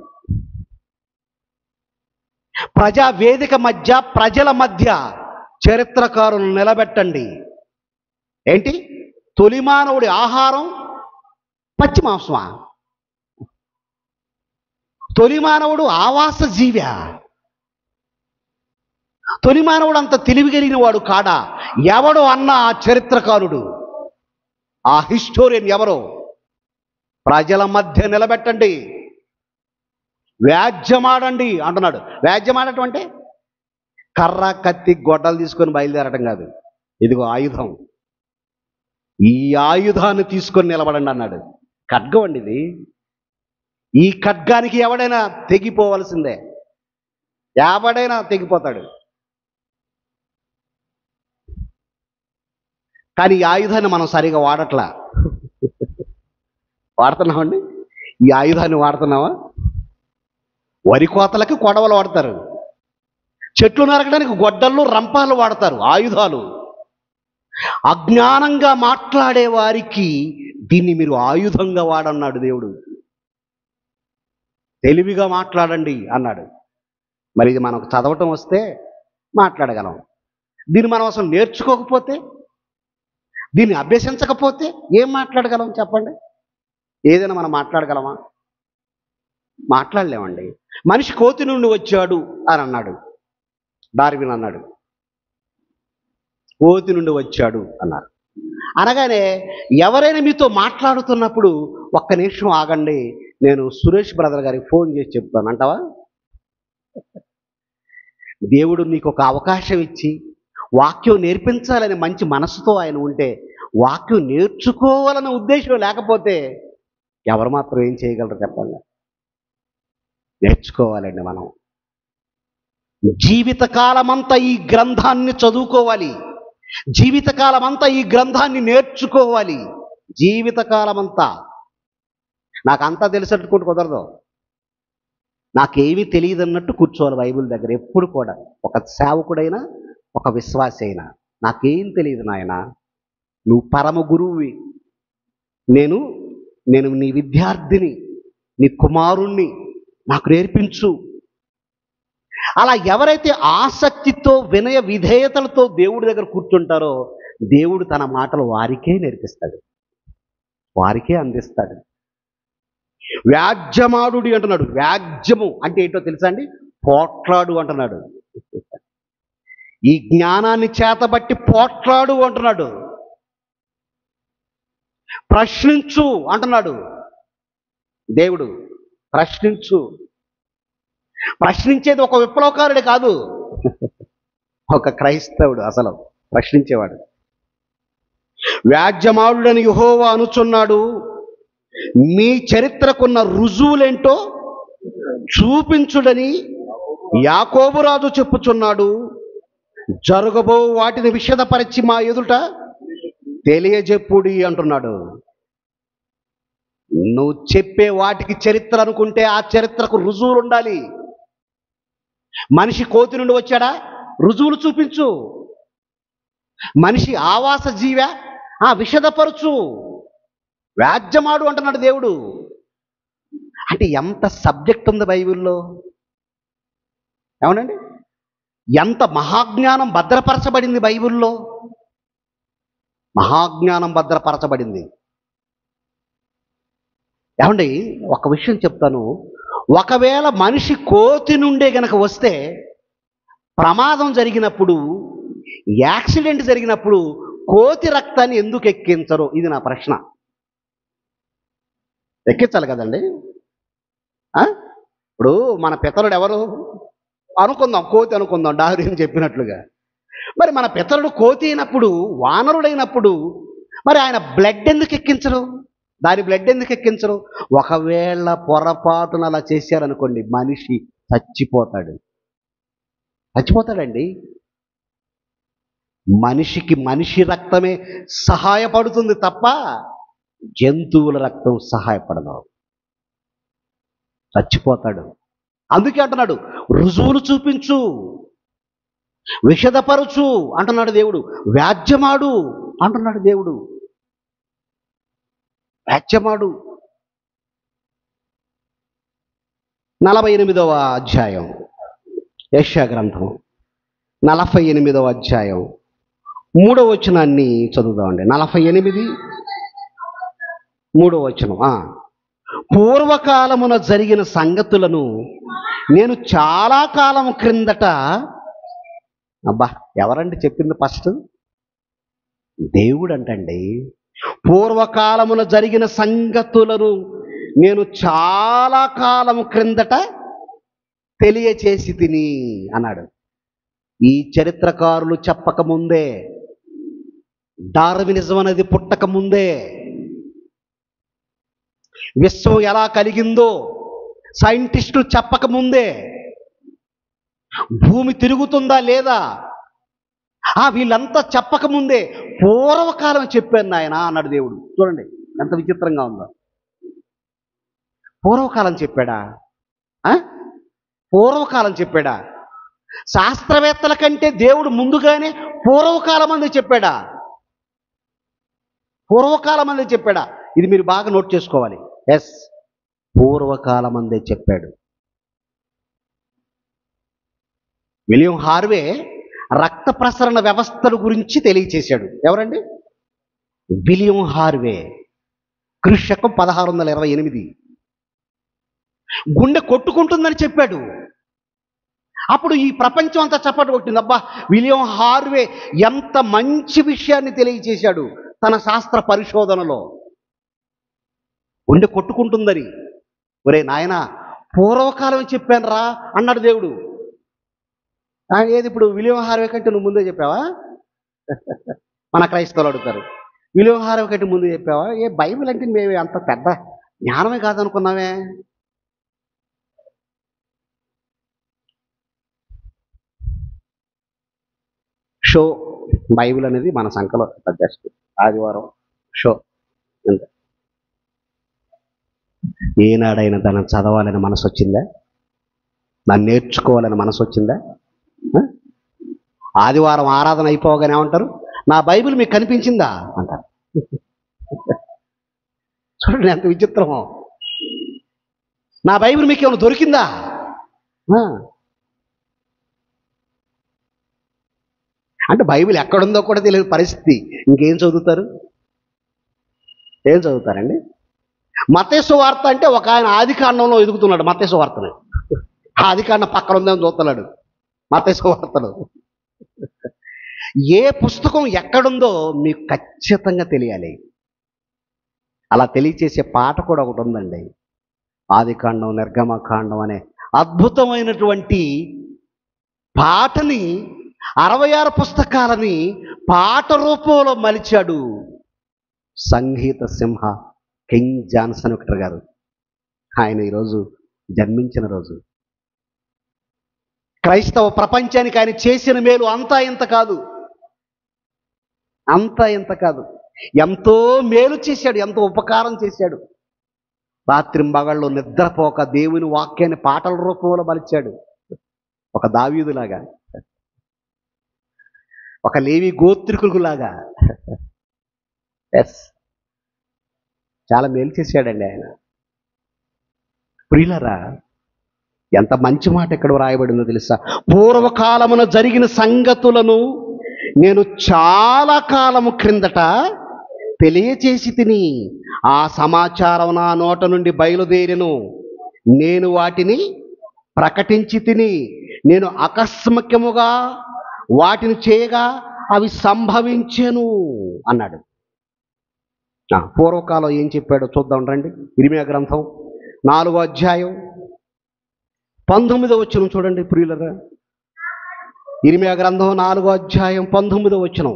ప్రజా వేదిక మధ్య, ప్రజల మధ్య చరిత్రకారులను నిలబెట్టండి. ఏంటి? తొలి మానవుడి ఆహారం పచ్చి మాంసమా? తొలి మానవుడు ఆవాస జీవ్యా? తొలి మానవుడు అంత తెలివి కలిగిన వాడు కాడా? ఎవడు అన్న ఆ చరిత్రకారుడు, ఆ హిస్టోరియన్ ఎవరో? ప్రజల మధ్య నిలబెట్టండి, వ్యాజ్యమాడండి అంటున్నాడు. వ్యాజ్యమాడటం అంటే కర్ర కత్తి గొడ్డలు తీసుకొని బయలుదేరటం కాదు. ఇదిగో ఆయుధం, ఈ ఆయుధాన్ని తీసుకొని నిలబడండి అన్నాడు. ఖడ్గం అండి ఇది. ఈ ఖడ్గానికి ఎవడైనా తెగిపోవలసిందే, ఎవడైనా తెగిపోతాడు. కానీ ఈ ఆయుధాన్ని మనం సరిగా వాడట్లా. వాడుతున్నామండి? ఈ ఆయుధాన్ని వాడుతున్నావా? వరి కోతలకి కొడవలు వాడతారు, చెట్లు నరకడానికి గొడ్డళ్ళు రంపాలు వాడతారు, ఆయుధాలు. అజ్ఞానంగా మాట్లాడే వారికి దీన్ని మీరు ఆయుధంగా వాడన్నాడు దేవుడు. తెలివిగా మాట్లాడండి అన్నాడు. మరి ఇది మనకు చదవటం వస్తే మాట్లాడగలం. దీన్ని మనం అసలు నేర్చుకోకపోతే, దీన్ని అభ్యసించకపోతే ఏం మాట్లాడగలం చెప్పండి? ఏదైనా మనం మాట్లాడగలమా? మాట్లాడలేమండి. మనిషి కోతి నుండి వచ్చాడు అని అన్నాడు డార్విన్, అన్నాడు కోతి నుండి వచ్చాడు అన్నారు. అనగానే ఎవరైనా మీతో మాట్లాడుతున్నప్పుడు ఒక్క నిమిషం ఆగండి, నేను సురేష్ బ్రదర్ గారికి ఫోన్ చేసి చెప్తాను అంటావా? దేవుడు నీకు ఒక అవకాశం ఇచ్చి వాక్యం నేర్పించాలని మంచి మనసుతో ఆయన ఉంటే, వాక్యం నేర్చుకోవాలనే ఉద్దేశం లేకపోతే ఎవరు మాత్రం ఏం చేయగలరు చెప్పండి? నేర్చుకోవాలండి మనం. జీవితకాలమంతా ఈ గ్రంథాన్ని చదువుకోవాలి, జీవితకాలమంతా ఈ గ్రంథాన్ని నేర్చుకోవాలి. జీవితకాలమంతా నాకంతా తెలిసినట్టుకుంటూ కుదరదు, నాకేమీ తెలియదు అన్నట్టు కూర్చోవాలి బైబిల్ దగ్గర ఎప్పుడు కూడా. ఒక సేవకుడైనా, ఒక విశ్వాసి అయినా, నాకేం తెలియదు నాయన, నువ్వు పరమ గురువువి, నేను నీ విద్యార్థిని, నీ కుమారుణ్ణి, నాకు నేర్పించు. అలా ఎవరైతే ఆసక్తితో, వినయ విధేయతలతో దేవుడి దగ్గర కూర్చుంటారో, దేవుడు తన మాటలు వారికే నేర్పిస్తాడు, వారికే అందిస్తాడు. వ్యాజ్యమాడుడి అంటున్నాడు. వ్యాజ్యము అంటే ఏంటో తెలుసా అండి? పోట్లాడు అంటున్నాడు. ఈ జ్ఞానాన్ని చేతబట్టి పోట్లాడు అంటున్నాడు. ప్రశ్నించు అంటున్నాడు దేవుడు. ప్రశ్నించు. ప్రశ్నించేది ఒక విప్లవకారుడే కాదు, ఒక క్రైస్తవుడు అసలు ప్రశ్నించేవాడు. వ్యాజ్యమాడుడని యెహోవా అనుచున్నాడు, మీ చరిత్రకున్న రుజువులేంటో చూపించుడని యాకోబు రాజు చెప్పుచున్నాడు. జరగబో వాటిని విషదపరిచి మా ఎదుట తెలియజెప్పుడి అంటున్నాడు. నువ్వు చెప్పే వాటికి చరిత్ర అనుకుంటే ఆ చరిత్రకు రుజువులు ఉండాలి. మనిషి కోతి నుండి వచ్చాడా? రుజువులు చూపించు. మనిషి ఆవాస జీవా? విషదపరచు. వ్యాజ్యమాడు అంటున్నాడు దేవుడు. అంటే ఎంత సబ్జెక్ట్ ఉంది బైబిల్లో, ఏమనండి? ఎంత మహాజ్ఞానం భద్రపరచబడింది బైబిల్లో. మహాజ్ఞానం భద్రపరచబడింది. ఏమండి, ఒక విషయం చెప్తాను. ఒకవేళ మనిషి కోతి నుండే గనక వస్తే, ప్రమాదం జరిగినప్పుడు, యాక్సిడెంట్ జరిగినప్పుడు కోతి రక్తాన్ని ఎందుకు ఎక్కించరు? ఇది నా ప్రశ్న. ఎక్కించాలి కదండి. ఇప్పుడు మన పితరుడు ఎవరు అనుకుందాం, కోతి అనుకుందాం, డార్విన్ చెప్పినట్లుగా. మరి మన పితరుడు కోతి అయినప్పుడు, వానరుడైనప్పుడు, మరి ఆయన బ్లడ్ ఎందుకు ఎక్కించరు? దాని బ్లడ్ ఎందుకు ఎక్కించరు? ఒకవేళ పొరపాటున అలా చేశారనుకోండి, మనిషి చచ్చిపోతాడు. చచ్చిపోతాడండి. మనిషికి మనిషి రక్తమే సహాయపడుతుంది తప్ప జంతువుల రక్తం సహాయపడదు. చచ్చిపోతాడు. అందుకే అంటున్నాడు, రుజువులు చూపించు, విషదపరచు అంటున్నాడు దేవుడు, వ్యాజ్యమాడు అంటున్నాడు దేవుడు, వ్యాజ్యమాడు. 48వ అధ్యాయం యెషయా గ్రంథం 48వ అధ్యాయం 3వ వచనాన్ని చదువుదామండి. 48 3వ వచనం. పూర్వకాలమున జరిగిన సంగతులను నేను చాలా కాలం క్రిందట, అబ్బా ఎవరండి చెప్పింది ఫస్ట్? దేవుడు అంటండి. పూర్వకాలమున జరిగిన సంగతులను నేను చాలా కాలం క్రిందట తెలియచేసి తిని అన్నాడు. ఈ చరిత్రకారులు చెప్పకముందే, డార్వినిజం అనేది పుట్టకముందే, విశ్వం ఎలా కలిగిందో సైంటిస్టులు చెప్పకముందే, భూమి తిరుగుతుందా లేదా వీళ్ళంతా చెప్పకముందే పూర్వకాలం చెప్పాను నాయన అన్నాడు దేవుడు. చూడండి ఎంత విచిత్రంగా ఉందో. పూర్వకాలం చెప్పాడా? పూర్వకాలం చెప్పాడా? శాస్త్రవేత్తల కంటే దేవుడు ముందుగానే పూర్వకాలం అందే చెప్పాడా? పూర్వకాలం అందే చెప్పాడా? ఇది మీరు బాగా నోట్ చేసుకోవాలి. ఎస్, పూర్వకాలం అందే చెప్పాడు. విలియం హార్వే రక్త ప్రసరణ వ్యవస్థల గురించి తెలియచేశాడు. ఎవరండి? William Harvey. క్రీస్తు 1628. గుండె కొట్టుకుంటుందని చెప్పాడు. అప్పుడు ఈ ప్రపంచం అంతా చప్పట్లు కొట్టింది. అబ్బా, విలియం హార్వే ఎంత మంచి విషయాన్ని తెలియచేశాడు తన శాస్త్ర పరిశోధనలో. గుండె కొట్టుకుంటుందని. ఒరే నాయన, పూర్వకాలం చెప్పాను రా అన్నాడు దేవుడు. ఏది ఇప్పుడు విలియం హార్వే కంటే నువ్వు ముందే చెప్పావా? మన క్రైస్తవులు అడుగుతారు, విలియం హార్వే కంటే ముందే చెప్పావా? బైబిల్ అంటే మేము అంత పెద్ద జ్ఞానమే కాదనుకున్నామే. షో బైబిల్ అనేది మన సంఖలో జస్ట్ ఆదివారం షో అంతే. ఏనాడైనా దాన్ని చదవాలని మనసు వచ్చిందా? దాన్ని నేర్చుకోవాలని మనసు వచ్చిందా? ఆదివారం ఆరాధన అయిపోగానే ఏమంటారు? నా బైబిల్ మీకు కనిపించిందా అంటారు. చూడండి ఎంత విచిత్రమో. నా బైబిల్ మీకు ఏమైనా దొరికిందా? అంటే బైబిల్ ఎక్కడుందో కూడా తెలియని పరిస్థితి. ఇంకేం చదువుతారు? ఏం చదువుతారండి? మత్తయి సువార్త అంటే ఒక ఆయన ఆదికాండంలో ఎదుగుతున్నాడు. మత్తయి సువార్తని ఆదికాండం పక్కన ఉందని చూస్తున్నాడు. మత్తయి సువార్తలో ఏ పుస్తకం ఎక్కడుందో మీకు ఖచ్చితంగా తెలియాలి. అలా తెలియచేసే పాట కూడా ఒకటి ఉందండి. ఆదికాండం, నిర్గమకాండం అనే అద్భుతమైనటువంటి పాటని 66 పుస్తకాలని పాట రూపంలో మలిచాడు సంగీత సింహ కింగ్ జాన్సన్ విక్టర్ గారు. ఆయన ఈరోజు జన్మించిన రోజు. క్రైస్తవ ప్రపంచానికి ఆయన చేసిన మేలు అంతా ఇంత కాదు, అంతా ఇంత కాదు. ఎంతో మేలు చేశాడు, ఎంతో ఉపకారం చేశాడు. రాత్రింబగళ్ళు నిద్రపోక దేవుని వాక్యాన్ని పాటల రూపంలో మలిచాడు. ఒక దావీదులాగా, ఒక లేవి గోత్రికులాగా. ఎస్, చాలా మేలు చేశాడండి ఆయన. ప్రియులారా, ఎంత మంచి మాట ఇక్కడ రాయబడిందో తెలుసా? పూర్వకాలమున జరిగిన సంగతులను నేను చాలా కాలము క్రిందట తెలియచేసి తిని, ఆ సమాచారం నా నోట నుండి బయలుదేరెను. నేను వాటిని ప్రకటించి తిని, నేను ఆకస్మికముగా వాటిని చేయగా అవి సంభవించెను అన్నాడు. పూర్వకాలం ఏం చెప్పాడో చూద్దాం రండి. ఇర్మీయా గ్రంథం 4వ అధ్యాయం 19వ వచనం చూడండి ప్రియులరా. ఇర్మీయా గ్రంథం 4వ అధ్యాయం 19వ వచనం.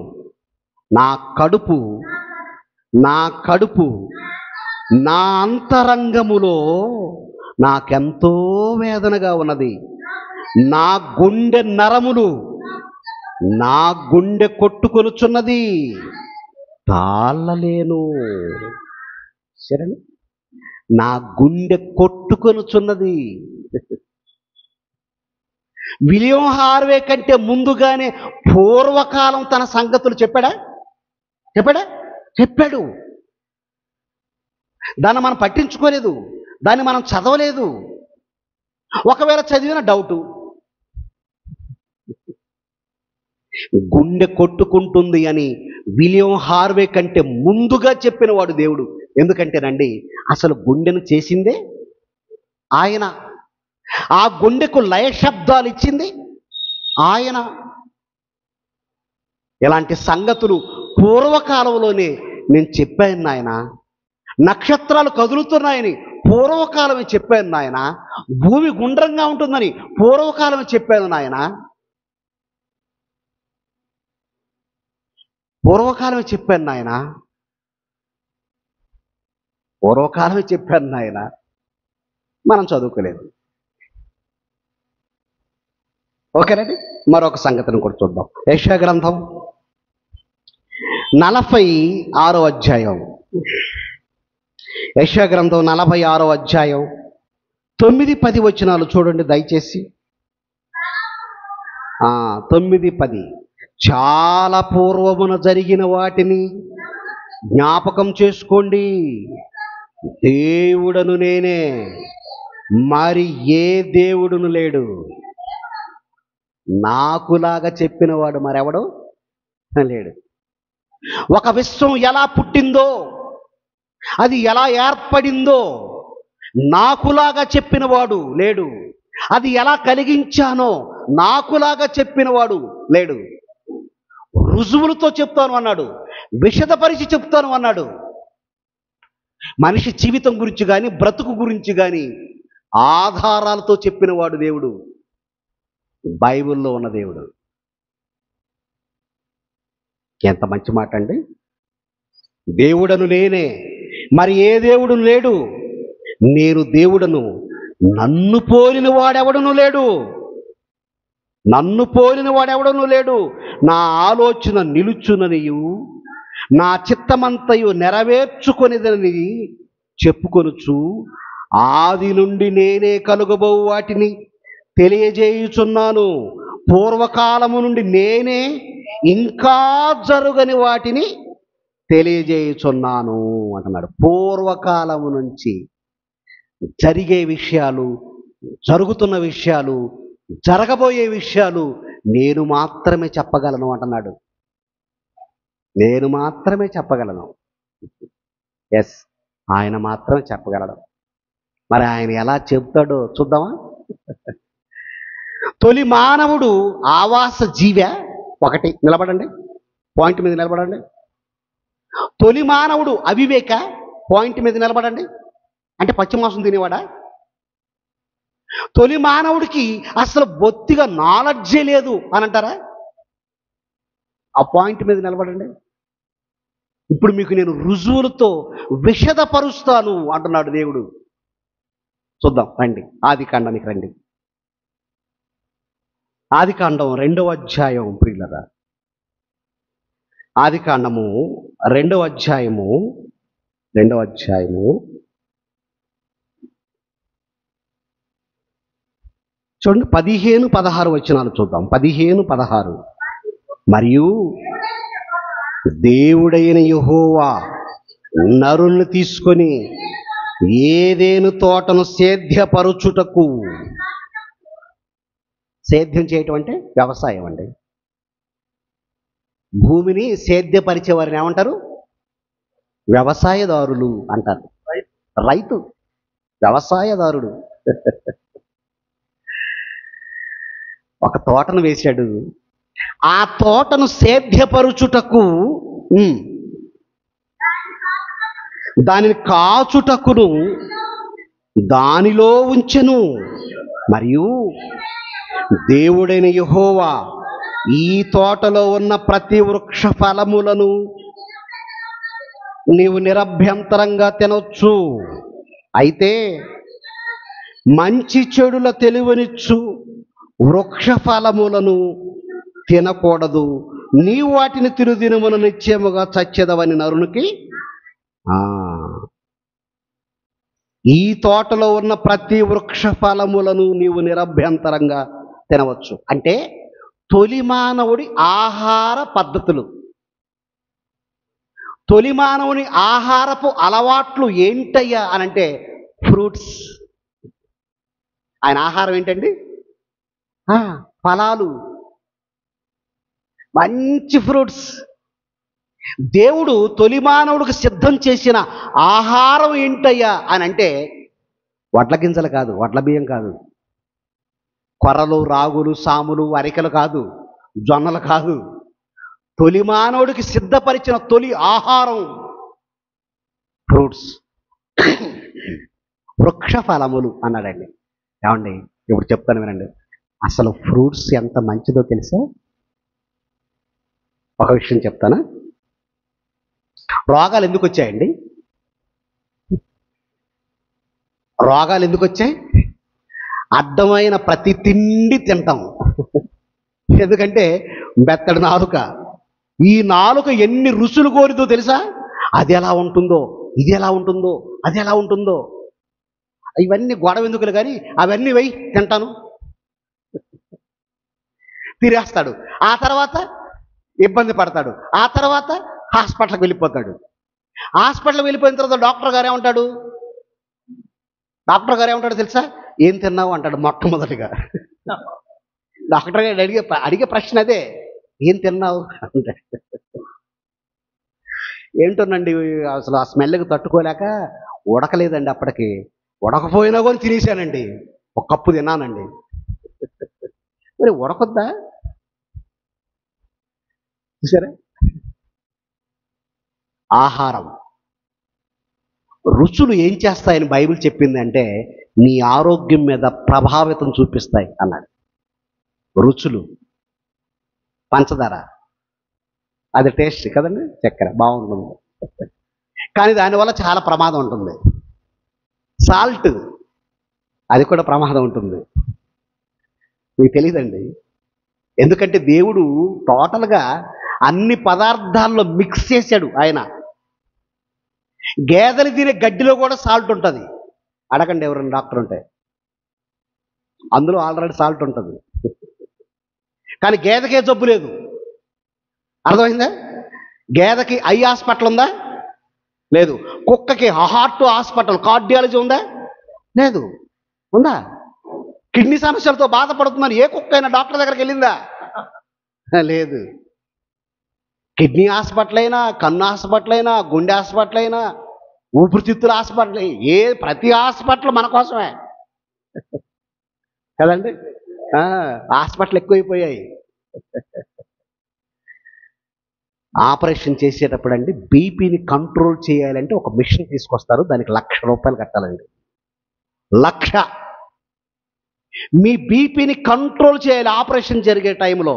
నా కడుపు నా అంతరంగములో నాకెంతో వేదనగా ఉన్నది. నా గుండె నరములు నా గుండె కొట్టుకొనుచున్నది, తాళలేను. సరే, నా గుండె కొట్టుకొనుచున్నది. విలియం హార్వే కంటే ముందుగానే పూర్వకాలం తన సంగతులు చెప్పాడా? చెప్పాడు. దాన్ని మనం పట్టించుకోలేదు, దాన్ని మనం చదవలేదు. ఒకవేళ చదివిన డౌటు. గుండె కొట్టుకుంటుంది అని విలియం హార్వే కంటే ముందుగా చెప్పిన వాడు దేవుడు. ఎందుకంటేనండి, అసలు గుండెను చేసిందే ఆయన, ఆ గుండెకు లయ శబ్దాలు ఇచ్చింది ఆయన. ఇలాంటి సంగతులు పూర్వకాలంలోనే నేను చెప్పాను నాయన. నక్షత్రాలు కదులుతున్నాయని పూర్వకాలమే చెప్పాను నాయన. భూమి గుండ్రంగా ఉంటుందని పూర్వకాలమే చెప్పాను నాయన. పూర్వకాలమే చెప్పాను నాయన. పూర్వకాలమే చెప్పాను నాయన. మనం చదువుకోలేదు. ఓకేనండి, మరొక సంగతిని కూడా చూద్దాం. యెషయా గ్రంథం 46వ అధ్యాయం. యెషయా గ్రంథం 46వ అధ్యాయం 9-10 వచనాలు చూడండి దయచేసి. 9-10. చాలా పూర్వమున జరిగిన వాటిని జ్ఞాపకం చేసుకోండి. దేవుడను నేనే, మరి ఏ దేవుడును లేడు. నాకులాగా చెప్పినవాడు మరెవడు లేడు. ఒక విశ్వం ఎలా పుట్టిందో, అది ఎలా ఏర్పడిందో నాకులాగా చెప్పినవాడు లేడు. అది ఎలా కలిగించానో నాకులాగా చెప్పినవాడు లేడు. రుజువులతో చెప్తాను అన్నాడు, విశదపరిచి చెప్తాను అన్నాడు. మనిషి జీవితం గురించి కానీ బ్రతుకు గురించి కానీ ఆధారాలతో చెప్పినవాడు దేవుడు, బైబిల్లో ఉన్న దేవుడు. ఎంత మంచి మాట అండి. దేవుడను నేనే, మరి ఏ దేవుడును లేడు. నేను దేవుడను, నన్ను పోలిన వాడెవడను లేడు. నన్ను పోలిన వాడెవడను లేడు. నా ఆలోచన నిలుచుననియు, నా చిత్తమంతయు నెరవేర్చుకొనిదని చెప్పుకొనుచు, ఆది నుండి నేనే కలుగబో వాటిని తెలియజేయుచున్నాను. పూర్వకాలము నుండి నేనే ఇంకా జరుగని వాటిని తెలియజేయుచున్నాను అంటున్నాడు. పూర్వకాలము నుంచి జరిగే విషయాలు, జరుగుతున్న విషయాలు, జరగబోయే విషయాలు నేను మాత్రమే చెప్పగలను అంటున్నాడు. నేను మాత్రమే చెప్పగలను. ఎస్, ఆయన మాత్రమే చెప్పగలడు. మరి ఆయన ఎలా చెప్తాడో చూద్దామా? తొలి మానవుడు ఆవాస జీవే. ఒకటి నిలబడండి, పాయింట్ మీద నిలబడండి. తొలి మానవుడు అవివేక, పాయింట్ మీద నిలబడండి. అంటే పచ్చిమాంసం తినేవాడా? తొలి మానవుడికి అసలు బొత్తిగా నాలెడ్జే లేదు అని అంటారా? ఆ పాయింట్ మీద నిలబడండి. ఇప్పుడు మీకు నేను రుజువులతో విశదపరుస్తాను అంటున్నాడు దేవుడు. చూద్దాం రండి, ఆదికాండానికి రండి. ఆదికాండం 2వ అధ్యాయం ప్రియులరా. ఆదికాండము 2వ అధ్యాయము చూడండి, 15-16 వచనాలు చూద్దాం. 15-16. మరియు దేవుడైన యెహోవా నరుల్ని తీసుకొని ఏదెను తోటను సేద్యపరుచుటకు. సేద్యం చేయటం అంటే వ్యవసాయం అండి. భూమిని సేద్యపరిచే వారిని ఏమంటారు? వ్యవసాయదారులు అంటారు. రైతు, వ్యవసాయదారుడు. ఒక తోటను వేశాడు. ఆ తోటను సేద్యపరుచుటకు, దానిని కాచుటకును దానిలో ఉంచెను. మరియు దేవుడైన యెహోవా ఈ తోటలో ఉన్న ప్రతి వృక్ష ఫలములను నీవు నిరభ్యంతరంగా తినొచ్చు. అయితే మంచి చెడుల తెలివనిచ్చు వృక్ష ఫలములను తినకూడదు, నీవు వాటిని తిరుదినమున నిశ్చయముగా చచ్చెదవని నరునికి. ఆ, ఈ తోటలో ఉన్న ప్రతి వృక్ష ఫలములను నీవు నిరభ్యంతరంగా తినవచ్చు. అంటే తొలి మానవుడి ఆహార పద్ధతులు, తొలి మానవుని ఆహారపు అలవాట్లు ఏంటయ్యా అనంటే ఫ్రూట్స్. ఆయన ఆహారం ఏంటండి? ఫలాలు, మంచి ఫ్రూట్స్. దేవుడు తొలి మానవుడికి సిద్ధం చేసిన ఆహారం ఏంటయ్యా అని అంటే వడ్ల గింజలు కాదు, వడ్ల బియ్యం కాదు, కొర్రలు, రాగులు, సాములు, అరికలు కాదు, జొన్నలు కాదు. తొలి మానవుడికి సిద్ధపరిచిన తొలి ఆహారం ఫ్రూట్స్, వృక్ష ఫలములు అన్నాడండి. ఏమండి, ఇప్పుడు చెప్తాను వినండి. అసలు ఫ్రూట్స్ ఎంత మంచిదో తెలుసా? ఒక విషయం చెప్తానా? రోగాలు ఎందుకు వచ్చాయండి? రోగాలు ఎందుకు వచ్చాయి? అడ్డమైన ప్రతి తిండి తింటాం. ఎందుకంటే మెత్తడి నాలుక. ఈ నాలుక ఎన్ని రుచులు కోరిదో తెలుసా? అది ఎలా ఉంటుందో, ఇది ఎలా ఉంటుందో, అది ఎలా ఉంటుందో. ఇవన్నీ గొడవ ఎందుకులు కానీ అవన్నీ వెయ్యి తింటాను, తిరేస్తాడు. ఆ తర్వాత ఇబ్బంది పడతాడు. ఆ తర్వాత హాస్పిటల్కి వెళ్ళిపోతాడు. హాస్పిటల్కి వెళ్ళిపోయిన తర్వాత డాక్టర్ గారు ఏమంటాడు తెలుసా? ఏం తిన్నావు అంటాడు మొట్టమొదటిగా. డాక్టర్ గారు అడిగే ప్రశ్న అదే, ఏం తిన్నావు అంటాడు. ఏంటోనండి, అసలు ఆ స్మెల్కి తట్టుకోలేక ఉడకలేదండి, అప్పటికి ఉడకపోయినా కూడా తినేసానండి, ఒక కప్పు తిన్నానండి. మరి ఉడకొద్దా? చూసారా? ఆహారం, రుచులు ఏం చేస్తాయని బైబిల్ చెప్పిందంటే నీ ఆరోగ్యం మీద ప్రభావితం చూపిస్తాయి అన్నాడు. రుచులు, పంచదార అది టేస్ట్ కదండి, చక్కెర బాగుంటుంది, కానీ దానివల్ల చాలా ప్రమాదం ఉంటుంది. సాల్ట్, అది కూడా ప్రమాదం ఉంటుంది. మీకు తెలియదండి. ఎందుకంటే దేవుడు టోటల్గా అన్ని పదార్థాల్లో మిక్స్ చేశాడు ఆయన. గేదెలు తినే గడ్డిలో కూడా సాల్ట్ ఉంటుంది. అడగండి ఎవరైనా డాక్టర్ ఉంటే, అందులో ఆల్రెడీ సాల్ట్ ఉంటుంది. కానీ గేదెకే జబ్బు లేదు. అర్థమైందా? గేదెకి ఐ హాస్పిటల్ ఉందా? లేదు. కుక్కకి హార్ట్ హాస్పిటల్, కార్డియాలజీ ఉందా? లేదు. ఉందా? కిడ్నీ సమస్యలతో బాధపడుతుందని ఏ కుక్క అయినా డాక్టర్ దగ్గరికి వెళ్ళిందా? లేదు. కిడ్నీ హాస్పిటల్ అయినా, కన్ను హాస్పిటల్ అయినా, గుండె హాస్పిటల్ అయినా, ఊపిరితిత్తుల హాస్పిటల్, ప్రతి హాస్పిటల్ మన కోసమే కదండి. హాస్పిటల్ ఎక్కువైపోయాయి. ఆపరేషన్ చేసేటప్పుడు అండి బీపీని కంట్రోల్ చేయాలంటే ఒక మిషన్ తీసుకొస్తారు, దానికి ₹1,00,000 కట్టాలండి. 1,00,000. మీ బీపీని కంట్రోల్ చేయాలి ఆపరేషన్ జరిగే టైంలో.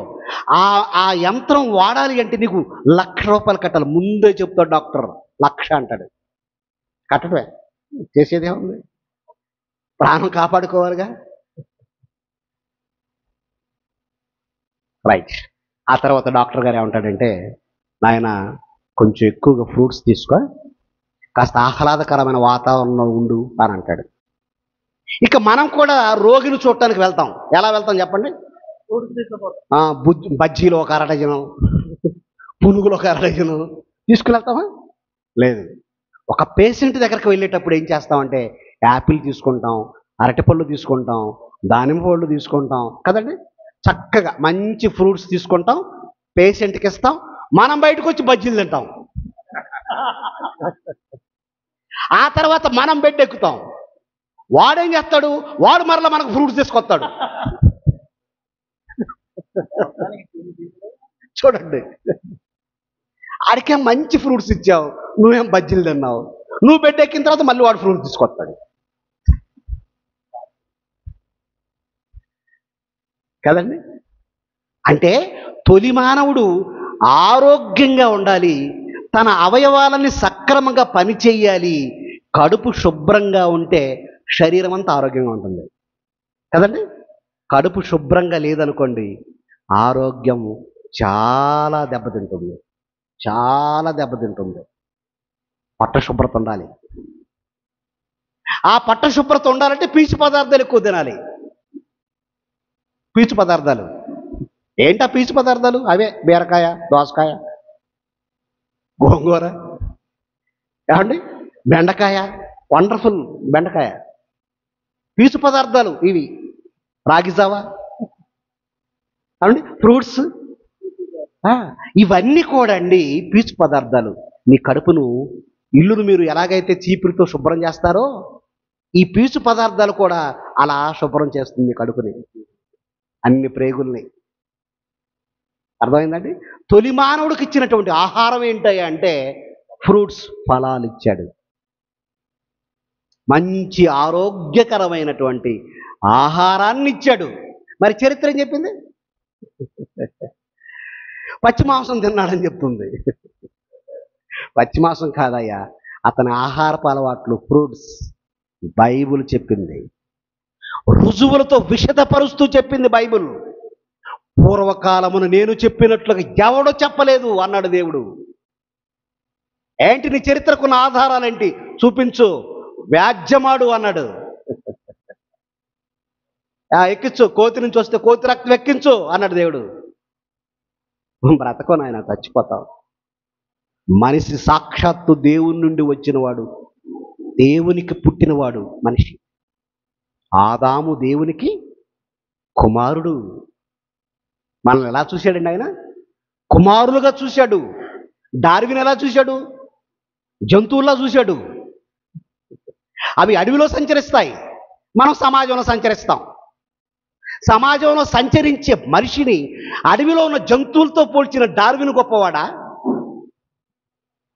ఆ యంత్రం వాడాలి అంటే నీకు ₹1,00,000 కట్టాలి. ముందే చెప్తాడు డాక్టర్. 1,00,000 అంటాడు. కట్టడమే, చేసేదేముంది? ప్రాణం కాపాడుకోవాలిగా. రైట్. ఆ తర్వాత డాక్టర్ గారు ఏమంటాడంటే, నాయన కొంచెం ఎక్కువగా ఫ్రూట్స్ తీసుకో, కాస్త ఆహ్లాదకరమైన వాతావరణంలో ఉండు అని అంటాడు. ఇక మనం కూడా రోగిని చూడటానికి వెళ్తాం. ఎలా వెళ్తాం చెప్పండి? బజ్జీలో ఒక అరడజను, పునుగులు ఒక అరడజను తీసుకుని వెళ్తామా? లేదు. ఒక పేషెంట్ దగ్గరికి వెళ్ళేటప్పుడు ఏం చేస్తామంటే యాపిల్ తీసుకుంటాం, అరటిపళ్ళు తీసుకుంటాం, దానిమ్మ పళ్ళు తీసుకుంటాం కదండి. చక్కగా మంచి ఫ్రూట్స్ తీసుకుంటాం, పేషెంట్కి ఇస్తాం, మనం బయటకు వచ్చి బజ్జీలు తింటాం. ఆ తర్వాత మనం బెడ్ ఎక్కుతాం. వాడేం చేస్తాడు? వాడు మరలా మనకు ఫ్రూట్స్ తీసుకొస్తాడు. చూడండి, ఆడికే మంచి ఫ్రూట్స్ ఇచ్చావు, నువ్వేం బజ్జీలు తిన్నావు. నువ్వు బెడ్ ఎక్కిన తర్వాత మళ్ళీ వాడు ఫ్రూట్స్ తీసుకొస్తాడు కదండి. అంటే తొలి మానవుడు ఆరోగ్యంగా ఉండాలి, తన అవయవాలని సక్రమంగా పనిచేయాలి. కడుపు శుభ్రంగా ఉంటే శరీరం అంతా ఆరోగ్యంగా ఉంటుంది కదండి. కడుపు శుభ్రంగా లేదనుకోండి, ఆరోగ్యం చాలా దెబ్బతింటుంది, చాలా దెబ్బతింటుంది. పట్టశుభ్రత ఉండాలి. ఆ పట్టశుభ్రత ఉండాలంటే పీచు పదార్థాలు ఎక్కువ తినాలి. పీచు పదార్థాలు ఏంటా పీచు పదార్థాలు? అవే బీరకాయ, దోసకాయ, గోంగూర, ఏమండి బెండకాయ, వండర్ఫుల్ బెండకాయ. పీచు పదార్థాలు ఇవి. రాగి జావా, ఏమండి ఫ్రూట్స్, ఇవన్నీ కూడా అండి పీచు పదార్థాలు. మీ కడుపును, ఇల్లును మీరు ఎలాగైతే చీపురితో శుభ్రం చేస్తారో ఈ పీచు పదార్థాలు కూడా అలా శుభ్రం చేస్తుంది మీ కడుపుని, అన్ని ప్రేగుల్ని. అర్థమైందండి? తొలి మానవుడికి ఇచ్చినటువంటి ఆహారం ఏంటయ్యా అంటే ఫ్రూట్స్, ఫలాలు ఇచ్చాడు. మంచి ఆరోగ్యకరమైనటువంటి ఆహారాన్ని ఇచ్చాడు. మరి చరిత్ర ఏం చెప్పింది? పచ్చి మాంసం తిన్నాడని చెప్తుంది. పచ్చి మాంసం కాదయ్యా, అతని ఆహారపు అలవాట్లు ఫ్రూట్స్. బైబుల్ చెప్పింది, రుజువులతో విశదపరుస్తూ చెప్పింది బైబుల్. పూర్వకాలమును నేను చెప్పినట్లుగా ఎవడో చెప్పలేదు అన్నాడు దేవుడు. ఏంటి నీ చరిత్రకున్న ఆధారాలేంటి? చూపించు, వ్యాజ్యమాడు అన్నాడు. ఎక్కించు, కోతి నుంచి వస్తే కోతి రక్తం ఎక్కించు అన్నాడు దేవుడు. బ్రతకో నాయన, చచ్చిపోతావు. మనిషి సాక్షాత్తు దేవుని నుండి వచ్చినవాడు, దేవునికి పుట్టినవాడు మనిషి. ఆదాము దేవునికి కుమారుడు. మనల్ని ఎలా చూశాడండి ఆయన? కుమారులుగా చూశాడు. డార్విన్ ఎలా చూశాడు? జంతువుల్లా చూశాడు. అవి అడవిలో సంచరిస్తాయి, మనం సమాజంలో సంచరిస్తాం. సమాజంలో సంచరించే మనిషిని అడవిలో ఉన్న జంతువులతో పోల్చిన డార్విన్ గొప్పవాడా?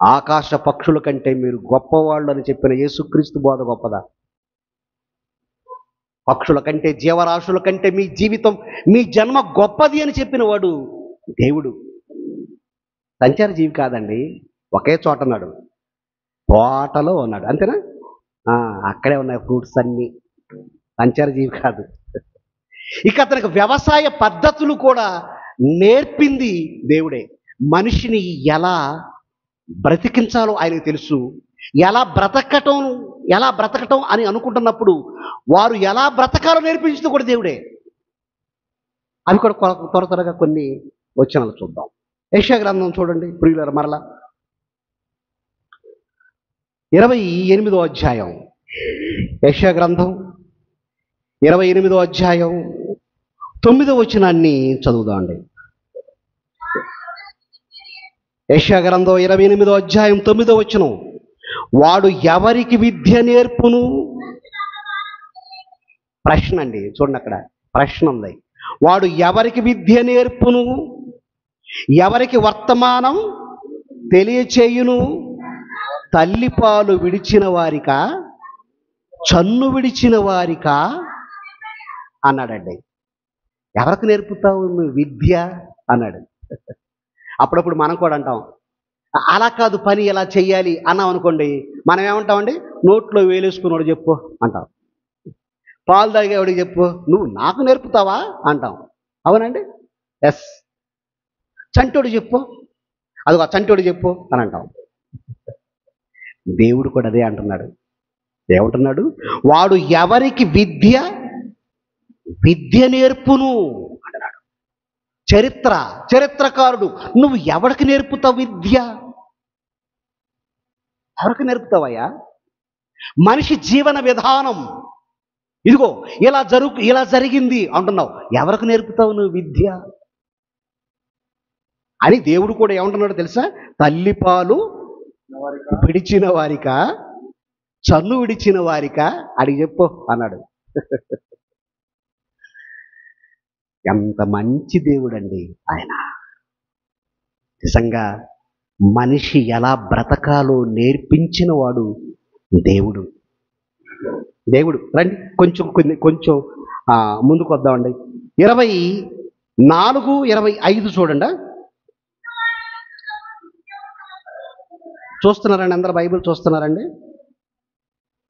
ఆకాశ పక్షుల కంటే మీరు గొప్పవాళ్ళు అని చెప్పిన యేసుక్రీస్తు బోధ గొప్పదా? పక్షుల కంటే, జీవరాశుల కంటే మీ జీవితం, మీ జన్మ గొప్పది అని చెప్పిన వాడు దేవుడు. సంచార జీవి కాదండి, ఒకే చోట ఉన్నాడు, తోటలో ఉన్నాడు, అంతేనా? అక్కడే ఉన్నాయి ఫ్రూట్స్ అన్నీ. సంచార జీవి కాదు. ఇక అతనికి వ్యవసాయ పద్ధతులు కూడా నేర్పింది దేవుడే. మనిషిని ఎలా బ్రతికించాలో ఆయనకు తెలుసు. ఎలా బ్రతకటం అని అనుకుంటున్నప్పుడు వారు ఎలా బ్రతకాలో నేర్పించింది కూడా దేవుడే. అవి కూడా త్వరగా కొన్ని వచనాలు చూద్దాం. యెషయా గ్రంథం చూడండి ప్రియులారా, మరలా 28వ అధ్యాయం. యెషయా గ్రంథం 28వ అధ్యాయం 9వ వచనాన్ని చదువుదామండి. యెషయా గ్రంథం 28వ అధ్యాయం 9వ వచనం. వాడు ఎవరికి విద్య నేర్పును? ప్రశ్న అండి, చూడండి అక్కడ ప్రశ్న ఉంది. వాడు ఎవరికి విద్య నేర్పును? ఎవరికి వర్తమానం తెలియచేయును? తల్లిపాలు విడిచిన వారికా, చన్ను విడిచిన వారికా అన్నాడండి. ఎవరికి నేర్పుతావు నువ్వు విద్య అన్నాడు. అప్పుడప్పుడు మనం కూడా అంటాం, అలా కాదు పని ఎలా చెయ్యాలి అన్నాం అనుకోండి, మనం ఏమంటామండి? నోట్లో వేలేసుకున్నాడు చెప్పు అంటాం. పాలు తాగేవాడికి చెప్పు, నువ్వు నాకు నేర్పుతావా అంటాం. అవునండి? ఎస్. చంటోడు చెప్పు, అదిగో చంటోడు చెప్పు అని అంటాం. దేవుడు కూడా అదే అంటున్నాడు. ఏమంటున్నాడు? వాడు ఎవరికి విద్య నేర్పును అంటున్నాడు. చరిత్రకారుడు, నువ్వు ఎవరికి నేర్పుతావు విద్య? ఎవరికి నేర్పుతావయ్యా? మనిషి జీవన విధానం ఇదిగో ఇలా జరిగింది అంటున్నావు, ఎవరికి నేర్పుతావు నువ్వు విద్య అని? దేవుడు కూడా ఏమంటున్నాడు తెలుసా? తల్లిపాలు విడిచిన వారికా, చన్ను విడిచిన వారికా అడిగి చెప్పు అన్నాడు. ఎంత మంచి దేవుడండి ఆయన. నిజంగా మనిషి ఎలా బ్రతకాలో నేర్పించిన వాడు దేవుడు. రండి కొంచెం ముందుకు వద్దామండి. 24, 25 చూడండి. చూస్తున్నారండి అందరు? బైబిల్ చూస్తున్నారండి?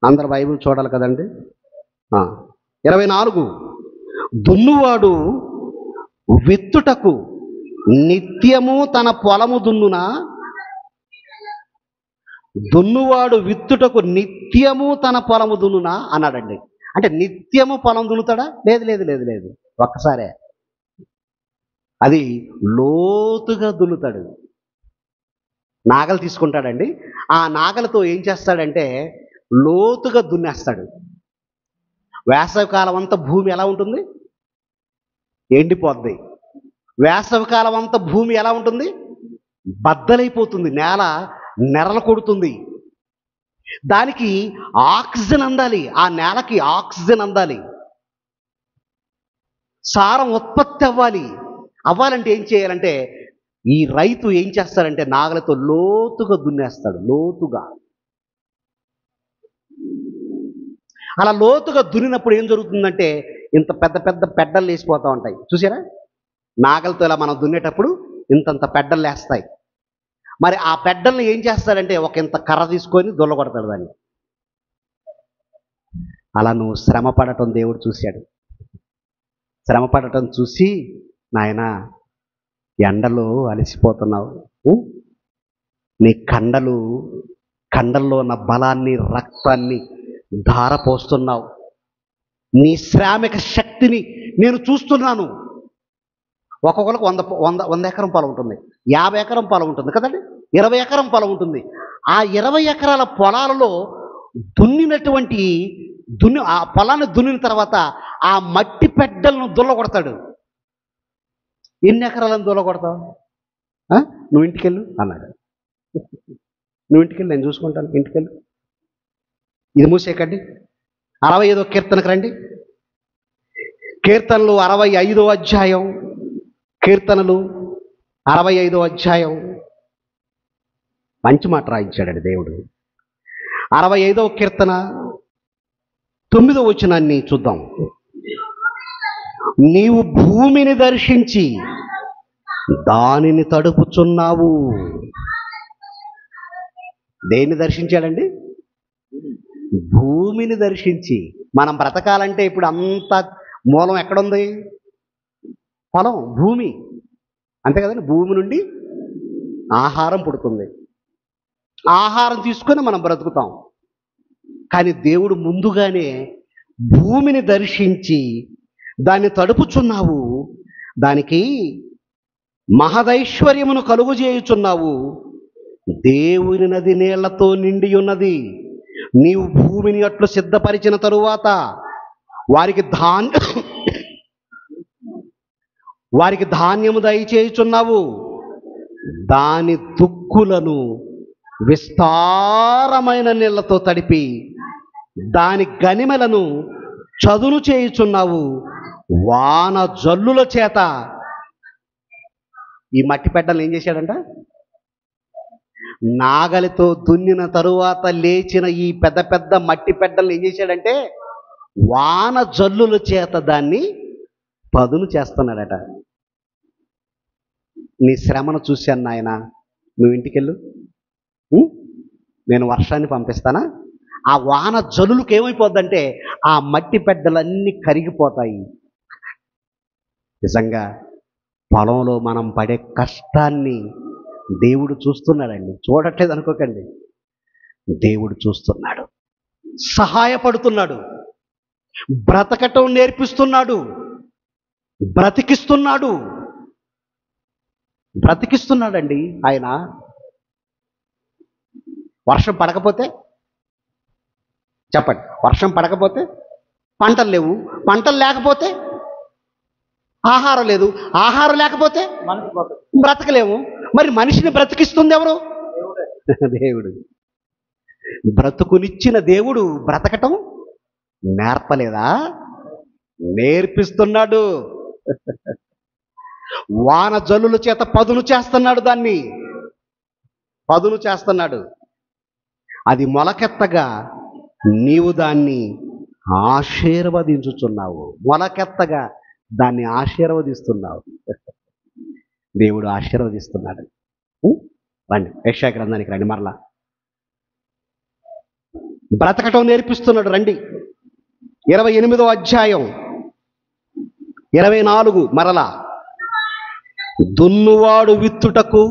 అందరు బైబిల్ చూడాలి కదండి. 24. దున్నువాడు విత్తుటకు నిత్యము తన పొలము దున్నునా, దున్నువాడు విత్తుటకు నిత్యము తన పొలము దున్నునా అన్నాడండి. అంటే నిత్యము పొలం దున్నుతాడా? లేదు లేదు లేదు లేదు, ఒక్కసారే. అది లోతుగా దున్నుతాడు. నాగలు తీసుకుంటాడండి, ఆ నాగలతో ఏం చేస్తాడంటే లోతుగా దున్నేస్తాడు. వేసవికాలం అంతా భూమి ఎలా ఉంటుంది? ఎండిపోద్ది. వేసవికాలం అంతా భూమి ఎలా ఉంటుంది? బద్దలైపోతుంది, నేల నెరలు కొడుతుంది. దానికి ఆక్సిజన్ అందాలి, ఆ నేలకి ఆక్సిజన్ అందాలి, సారం ఉత్పత్తి అవ్వాలంటే ఏం చేయాలంటే ఈ రైతు ఏం చేస్తాడంటే నాగలతో లోతుగా దున్నేస్తాడు. లోతుగా అలా లోతుగా దున్నినప్పుడు ఏం జరుగుతుందంటే ఇంత పెద్ద పెద్ద పెడ్డలు లేసిపోతూ ఉంటాయి. చూసారా? నాగలతో ఇలా మనం దున్నేటప్పుడు ఇంతంత పెడ్డలు లేస్తాయి. మరి ఆ పెడ్డల్ని ఏం చేస్తాడంటే ఒక ఇంత కర్ర తీసుకొని దుల్లగొడతాడు దాన్ని. అలా నువ్వు శ్రమ పడటం దేవుడు చూశాడు. శ్రమ పడటం చూసి, నాయనా ఎండలో అలసిపోతున్నావు, నీ కండల్లో ఉన్న బలాన్ని రక్తాన్ని ధారపోస్తున్నావు, నీ శ్రామిక శక్తిని నేను చూస్తున్నాను. ఒక్కొక్కరికి 100 ఎకరం పొలం ఉంటుంది, 50 ఎకరం పొలం ఉంటుంది కదండి, 20 ఎకరం పొలం ఉంటుంది. ఆ 20 ఎకరాల పొలాలలో ఆ పొలాన్ని దున్నిన తర్వాత ఆ మట్టి పెడ్డలను దుల్లగొడతాడు. ఎన్ని ఎకరాలను దుల్లగొడతావు? నువ్వు ఇంటికెళ్ళు అన్నాడు. నువ్వు ఇంటికెళ్ళి, నేను చూసుకుంటాను, ఇంటికెళ్ళు. ఇది మూసేకండి. 65వ కీర్తనకు రండి. కీర్తనలు 65వ అధ్యాయం. కీర్తనలు 65వ అధ్యాయం. మంచి మాట రాయించాడండి దేవుడు. 65వ కీర్తన 9వ వచనాన్ని చూద్దాం. నీవు భూమిని దర్శించి దానిని తడుపుచున్నావు. దేన్ని దర్శించాడండి? భూమిని దర్శించి. మనం బ్రతకాలంటే ఇప్పుడు అంత మూలం ఎక్కడుంది? పొలం, భూమి, అంతే కదండి. భూమి నుండి ఆహారం పుడుతుంది, ఆహారం తీసుకొని మనం బ్రతుకుతాం. కానీ దేవుడు ముందుగానే భూమిని దర్శించి దాన్ని తడుపుచున్నావు, దానికి మహదైశ్వర్యమును కలుగుజేయుచున్నావు. దేవుని నది నీళ్లతో నిండి ఉన్నది. నీవు భూమిని అట్లు సిద్ధపరిచిన తరువాత వారికి ధాన్యము దయచేయుచున్నావు. దాని దుక్కులను విస్తారమైన నీళ్లతో తడిపి దాని గనిమెలను చదును చేయుచున్నావు. వాన జల్లుల చేత ఈ మట్టి పెడ్డలు ఏం చేశాడంట? నాగలితో దున్నిన తరువాత లేచిన ఈ పెద్ద పెద్ద మట్టి పెడ్డలు ఏం చేశాడంటే వాన జల్లుల చేత దాన్ని పదును చేస్తున్నాడట. నీ శ్రమను చూశాను నాయన, నువ్వు ఇంటికెళ్ళు, నేను వర్షాన్ని పంపిస్తానా. ఆ వాన జల్లులకు ఏమైపోద్దంటే ఆ మట్టి పెడ్డలన్నీ కరిగిపోతాయి. నిజంగా పొలంలో మనం పడే కష్టాన్ని దేవుడు చూస్తున్నాడండి. చూడట్లేదు అనుకోకండి, దేవుడు చూస్తున్నాడు, సహాయపడుతున్నాడు, బ్రతకటం నేర్పిస్తున్నాడు, బ్రతికిస్తున్నాడండి ఆయన. వర్షం పడకపోతే చెప్పండి, వర్షం పడకపోతే పంటలు లేవు, పంటలు లేకపోతే ఆహారం లేదు, ఆహారం లేకపోతే బ్రతకలేము. మరి మనిషిని బ్రతికిస్తుంది ఎవరు? దేవుడు. బ్రతుకునిచ్చిన దేవుడు బ్రతకటం నేర్పలేదా? నేర్పిస్తున్నాడు. వాన జల్లుల చేత పదును చేస్తున్నాడు, దాన్ని పదును చేస్తున్నాడు. అది మొలకెత్తగా నీవు దాన్ని ఆశీర్వదించుచున్నావు. మొలకెత్తగా దాన్ని ఆశీర్వదిస్తున్నావు. దేవుడు ఆశీర్వదిస్తున్నాడు. రండి యెషయా గ్రంథానికి రండి. మరలా బ్రతకటం నేర్పిస్తున్నాడు. రండి 28వ అధ్యాయం 24. మరలా దున్నువాడు విత్తుటకు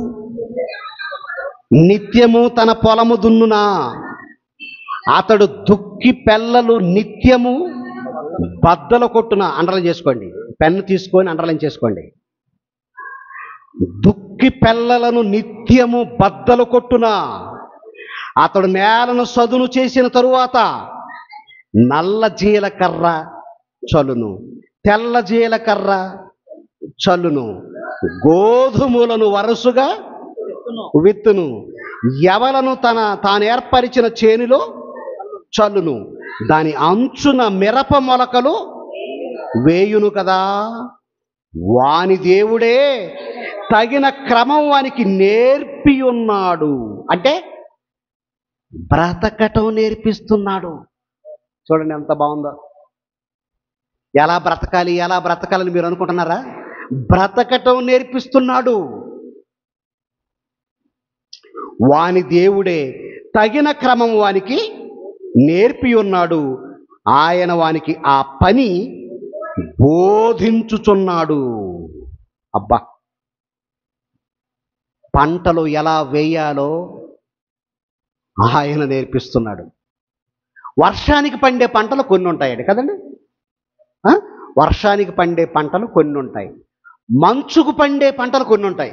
నిత్యము తన పొలము దున్నునా, అతడు దుక్కి పెళ్ళలు నిత్యము బద్దలు కొట్టున. అండర్లైన్ చేసుకోండి, పెన్ను తీసుకొని అండర్లైన్ చేసుకోండి. దుక్కి పెళ్ళలను నిత్యము బద్దలు కొట్టున, అతడు నేలను సదును చేసిన తరువాత నల్ల జీలకర్ర చల్లును, తెల్ల జీలకర్ర చల్లును, గోధుమలను వరుసగా విత్తును, ఎవలను తాను ఏర్పరిచిన చేనులో చల్లును, దాని అంచున మిరప మొలకలు వేయును కదా. వాని దేవుడే తగిన క్రమం వానికి నేర్పి ఉన్నాడు. అంటే బ్రతకటం నేర్పిస్తున్నాడు. చూడండి ఎంత బాగుందో. ఎలా బ్రతకాలని మీరు అనుకుంటున్నారా? బ్రతకటం నేర్పిస్తున్నాడు. వాని దేవుడే తగిన క్రమం వానికి నేర్పి ఉన్నాడు. ఆయన వానికి ఆ పని బోధించుచున్నాడు. అబ్బా, పంటలు ఎలా వేయాలో ఆయన నేర్పిస్తున్నాడు. వర్షానికి పండే పంటలు కొన్ని ఉంటాయండి కదండి. వర్షానికి పండే పంటలు కొన్ని ఉంటాయి, మంచుకు పండే పంటలు కొన్ని ఉంటాయి.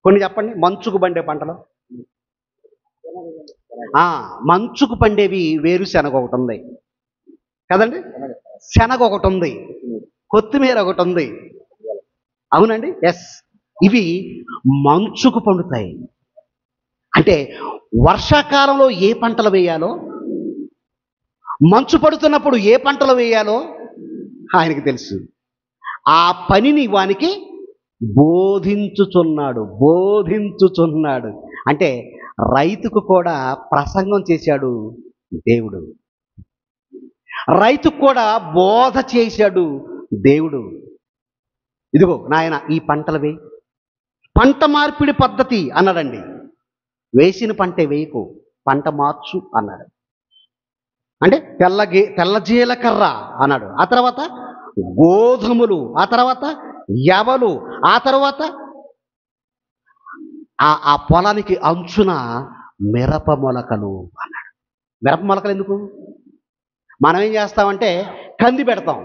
కొన్ని చెప్పండి. మంచుకు పండే పంటలు, మంచుకు పండేవి వేరుశనగ ఒకటి ఉంది కదండి, శనగ ఒకటి ఉంది, కొత్తిమీర ఒకటి ఉంది. అవునండి, ఎస్. ఇవి మంచుకు పండుతాయి. అంటే వర్షాకాలంలో ఏ పంటలు వేయాలో, మంచు పడుతున్నప్పుడు ఏ పంటలు వేయాలో ఆయనకి తెలుసు. ఆ పనిని వానికి బోధించుచున్నాడు. అంటే రైతుకు కూడా ప్రసంగం చేశాడు దేవుడు, రైతుకు కూడా బోధ చేశాడు దేవుడు. ఇదిగో నాయన, ఈ పంటలు వేయి, పంట మార్పిడి పద్ధతి అన్నాడండి. వేసిన పంటే వేయకు, పంట మార్చు అన్నాడు. అంటే తెల్ల జీలకర్ర అన్నాడు, ఆ తర్వాత గోధుమలు, ఆ తర్వాత యవలు, ఆ తర్వాత ఆ పొలానికి అంచున మిరప మొలకలు అన్నాడు. మిరప మొలకలు ఎందుకు? మనం ఏం చేస్తామంటే కంది పెడతాం,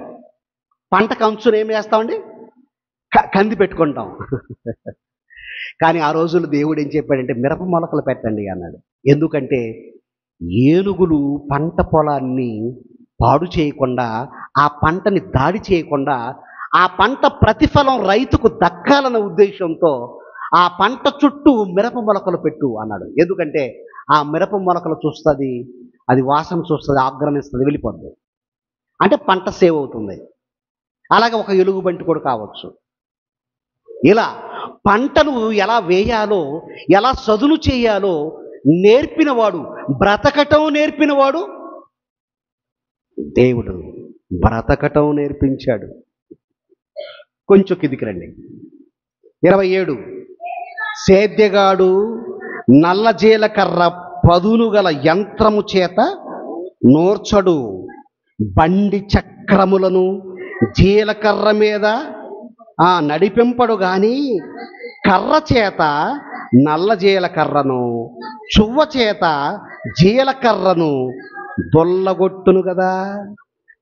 పంటకు అంచున ఏం చేస్తామండి? కంది పెట్టుకుంటాం. కానీ ఆ రోజుల్లో దేవుడు ఏం చెప్పాడంటే మిరప మొలకలు పెట్టండి అన్నాడు. ఎందుకంటే ఏనుగులు పంట పొలాన్ని పాడు చేయకుండా, ఆ పంటని దాడి చేయకుండా, ఆ పంట ప్రతిఫలం రైతుకు దక్కాలన్న ఉద్దేశంతో ఆ పంట చుట్టూ మిరప మొలకలు పెట్టు అన్నాడు. ఎందుకంటే ఆ మిరప మొలకలు చూస్తుంది, అది వాసన చూస్తుంది, ఆగ్రహిస్తుంది, వెళ్ళిపోద్ది. అంటే పంట సేవ్ అవుతుంది. అలాగే ఒక ఎలుగుబంటి కూడా కావచ్చు. ఇలా పంటను ఎలా వేయాలో, ఎలా సదును చేయాలో నేర్పినవాడు, బ్రతకటం నేర్పినవాడు దేవుడు. బ్రతకటం నేర్పించాడు. కొంచెం కిందికి రండి. 27. సేద్యగాడు నల్ల జీలకర్ర పదును గల యంత్రము చేత నూర్చడు, బండి చక్రములను జీలకర్ర మీద నడిపింపడు గాని కర్ర చేత నల్ల జీలకర్రను, చువ్వ చేత జీలకర్రను దొల్లగొట్టును కదా.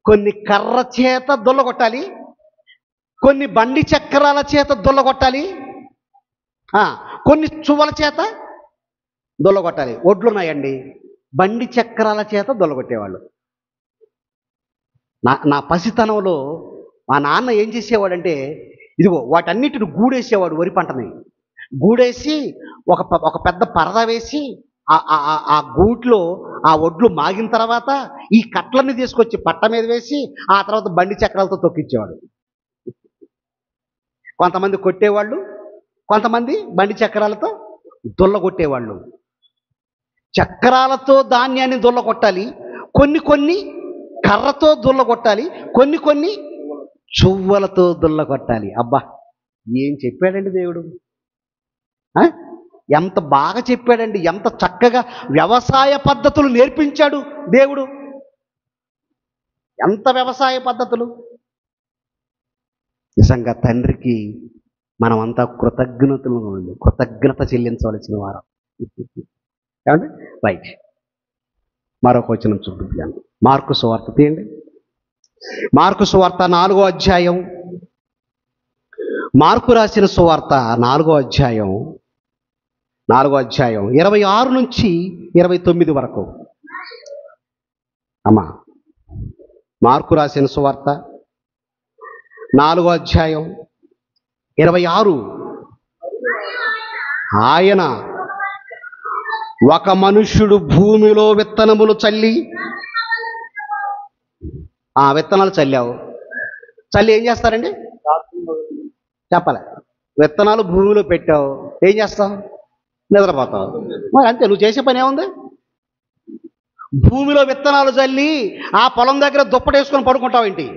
కొన్ని కర్ర చేత దొల్లగొట్టాలి, కొన్ని బండి చక్రాల చేత దొల్లగొట్టాలి, కొన్ని చువ్వల చేత దొల్లగొట్టాలి. ఒడ్లున్నాయండి, బండి చక్రాల చేత దొల్లగొట్టేవాళ్ళు. నా పసితనంలో మా నాన్న ఏం చేసేవాడంటే, ఇదిగో వాటన్నిటిని గూడేసేవాడు. వరి పంటని గూడేసి ఒక పెద్ద పరద వేసి ఆ గూట్లో ఆ ఒడ్లు మాగిన తర్వాత ఈ కట్లన్నీ తీసుకొచ్చి పట్ట మీద వేసి ఆ తర్వాత బండి చక్రాలతో తొక్కించేవాడు. కొంతమంది కొట్టేవాళ్ళు, కొంతమంది బండి చక్రాలతో దొల్లగొట్టేవాళ్ళు. చక్రాలతో ధాన్యాన్ని దొల్లగొట్టాలి, కొన్ని కర్రతో దొల్లగొట్టాలి, కొన్ని చువ్వలతో దొల్లగొట్టాలి. అబ్బా, ఏం చెప్పాడండి దేవుడు! ఎంత బాగా చెప్పాడండి! ఎంత చక్కగా వ్యవసాయ పద్ధతులు నేర్పించాడు దేవుడు! ఎంత వ్యవసాయ పద్ధతులు! నిజంగా తండ్రికి మనమంతా కృతజ్ఞత చెల్లించవలసిన వారం. ఏమండి? రైట్. మరొక వచనం చూపిస్తాను. మార్కు సువార్త తీయండి. మార్కు సువార్త 4వ అధ్యాయం. మార్కు రాసిన సువార్త 4వ అధ్యాయం 26 నుంచి 29 వరకు. అమ్మా, మార్కు రాసిన సువార్త 4వ అధ్యాయం 26. ఆయన ఒక మనుష్యుడు భూమిలో విత్తనములు చల్లి, ఆ విత్తనాలు చల్లి ఏం చేస్తారండి? చెప్పలే. విత్తనాలు భూమిలో పెట్టావు, ఏం చేస్తావు? నిద్రపోతావు. మరి అంతే, నువ్వు చేసే పని ఏముంది? భూమిలో విత్తనాలు చల్లి ఆ పొలం దగ్గర దుప్పటేసుకొని పడుకుంటావు ఏంటి?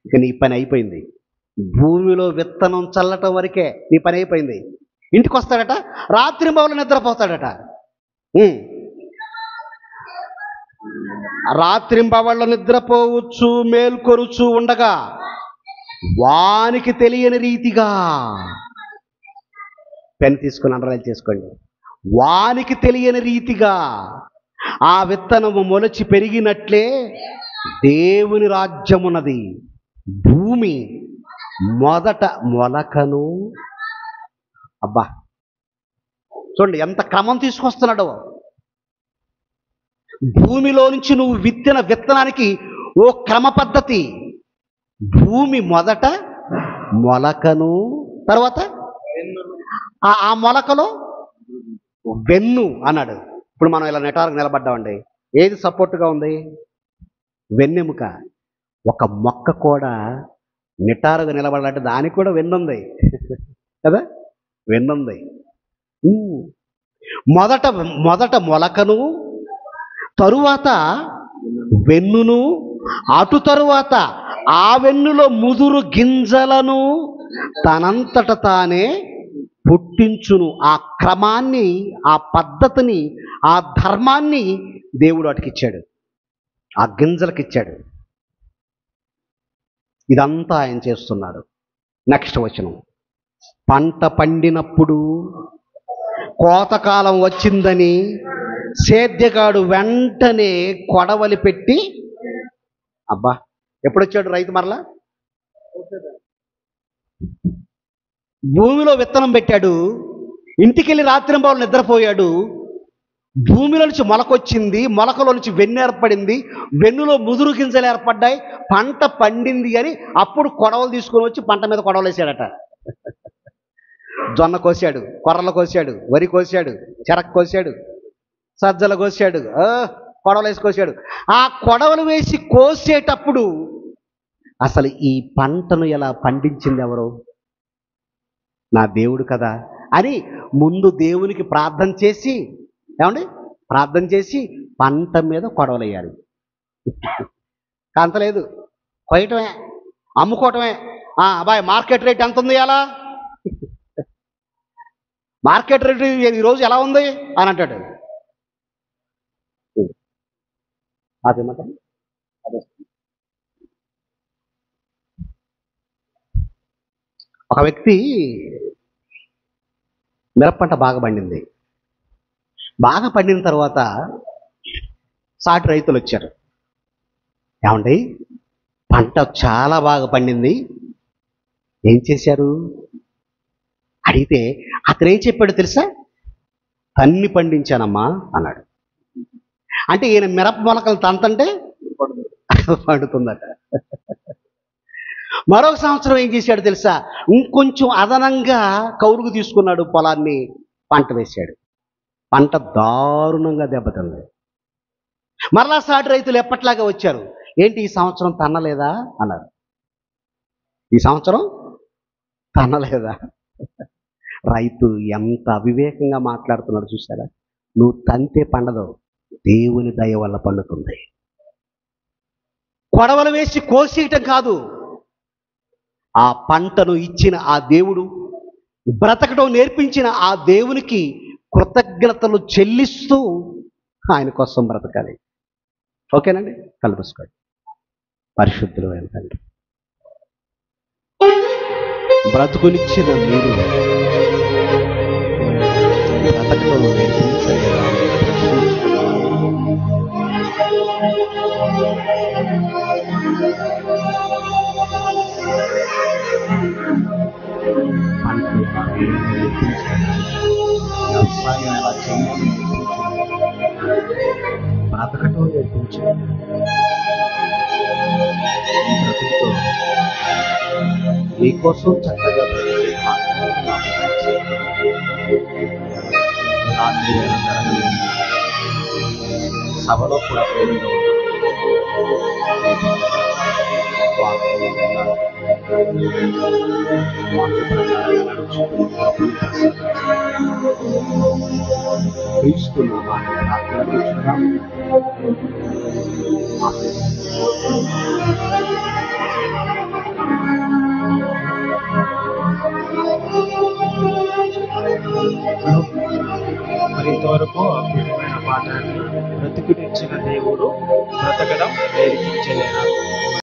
ఇక నీ పని అయిపోయింది. భూమిలో విత్తనం చల్లటం వరకే నీ పని అయిపోయింది. ఇంటికి వస్తాడట, రాత్రింబవళ్ళు నిద్రపోతాడట. రాత్రింబవళ్ళు నిద్రపోవచ్చు, మేల్కొరుచు ఉండగా వానికి తెలియని రీతిగా, పెన్ తీసుకుని అండర్లైన్ చేసుకోండి, వానికి తెలియని రీతిగా ఆ విత్తనము మొలచి పెరిగినట్లే దేవుని రాజ్యమున్నది. భూమి మొదట మొలకను. అబ్బా, చూడండి ఎంత క్రమం తీసుకొస్తున్నాడో. భూమిలో నుంచి నువ్వు విత్తిన విత్తనానికి ఓ క్రమ పద్ధతి. భూమి మొదట మొలకను, తర్వాత ఆ మొలకలో వెన్ను అన్నాడు. ఇప్పుడు మనం ఇలా నెటారుకు నిలబడ్డామండి. ఏది సపోర్ట్గా ఉంది? వెన్నెముక. ఒక మొక్క కూడా నిటారుగా నిలబడాలంటే దానికి కూడా వెన్నుంది కదా, వెన్నుంది. మొదట మొలకను, తరువాత వెన్నును, అటు తరువాత ఆ వెన్నులో ముదురు గింజలను తనంతట తానే పుట్టించును. ఆ క్రమాన్ని, ఆ పద్ధతిని, ఆ ధర్మాన్ని దేవుడు అటుకిచ్చాడు, ఆ గింజలకిచ్చాడు. ఇదంతా ఆయన చేస్తున్నాడు. నెక్స్ట్ వచనం. పంట పండినప్పుడు కోతకాలం వచ్చిందని సేద్యగాడు వెంటనే కొడవలి పెట్టి, అబ్బా, ఎప్పుడొచ్చాడు రైతు? మరలా భూమిలో విత్తనం పెట్టాడు, ఇంటికెళ్ళి రాత్రింబవళ్ళు నిద్రపోయాడు. భూమిలో నుంచి మొలకొచ్చింది, మొలకలో నుంచి వెన్ను ఏర్పడింది, వెన్నులో ముదురు గింజలు ఏర్పడ్డాయి, పంట పండింది అని అప్పుడు కొడవలు తీసుకొని వచ్చి పంట మీద కొడవలు వేసాడట. జొన్న కోసాడు, కొర్రలు కోసాడు, వరి కోసాడు, చెరకు కోసాడు, సజ్జలు కోసాడు, కొడవలు వేసి కోసాడు. ఆ కొడవలు వేసి కోసేటప్పుడు అసలు ఈ పంటను ఎలా పండించింది ఎవరు? నా దేవుడు కదా అని ముందు దేవునికి ప్రార్థన చేసి, ఏమండి, ప్రార్థన చేసి పంట మీద కొడవలయ్యాడు. కాంతలేదు, కొయ్యటమే, అమ్ముకోవటమే. అబ్బాయి మార్కెట్ రేట్ ఎంత ఉంది అలా? మార్కెట్ రేట్ ఈరోజు ఎలా ఉంది అని అంటాడు. అదేమాట ఒక వ్యక్తి మిరప బాగా పండింది. బాగా పండిన తర్వాత సాటి రైతులు వచ్చారు. ఏమండి, పంట చాలా బాగా పండింది, ఏం చేశారు అడిగితే అతను ఏం చెప్పాడు తెలుసా? తన్ని పండించానమ్మా అన్నాడు. అంటే ఈయన మిరప మొలకలు తంతంటే పండుతుందట. మరొక సంవత్సరం ఏం చేశాడు తెలుసా? ఇంకొంచెం అదనంగా కౌరుకు తీసుకున్నాడు, పొలాన్ని పంట వేశాడు. పంట దారుణంగా దెబ్బతింది. మరలా సాటి రైతులు ఎప్పట్లాగా వచ్చారు. ఏంటి ఈ సంవత్సరం తన్నలేదా అన్నారు. ఈ సంవత్సరం తన్నలేదా? రైతు ఎంత అవివేకంగా మాట్లాడుతున్నాడు చూసారా? నువ్వు తంతే పండదు, దేవుని దయ వల్ల పండుతుంది. కొడవలు వేసి కోసేయటం కాదు, ఆ పంటను ఇచ్చిన ఆ దేవుడు, బ్రతకడం నేర్పించిన ఆ దేవునికి కృతజ్ఞతలు చెల్లిస్తూ ఆయన కోసం బ్రతకాలి. ఓకేనండి? కలుపుసుకోండి. పరిశుద్ధులు తండ్రి, బ్రతుకునిచ్చిన మీరు బ్రతకటం నేర్పించలేదా అని ప్రశ్నిస్తున్నాను. పంట ఎలా వేయాలో నేర్పించలేదా? వ్యవసాయం ఎలా చేయాలో నేర్పించలేదా? బ్రతకటం నేర్పించలేదా? ఈ బ్రతుకుతో నీకోసం చక్కగా బ్రతికే భాగ్యాన్ని నాకు దయచేయండి. రాత్రి వేళ జరగలేదు సభలో కూడా తోడుగా వాక్యం వినాలి. వాక్య ప్రకారంగా నడుచుకుని కృపను ప్రసాదించండి. క్రీస్తు నామాన్ని ప్రార్థించున్నాం. మరి ఇంతవరకు అద్భుతమైన పాఠాన్ని బ్రతుకునిచ్చిన దేవుడు బ్రతకడం నేర్పించలేదా?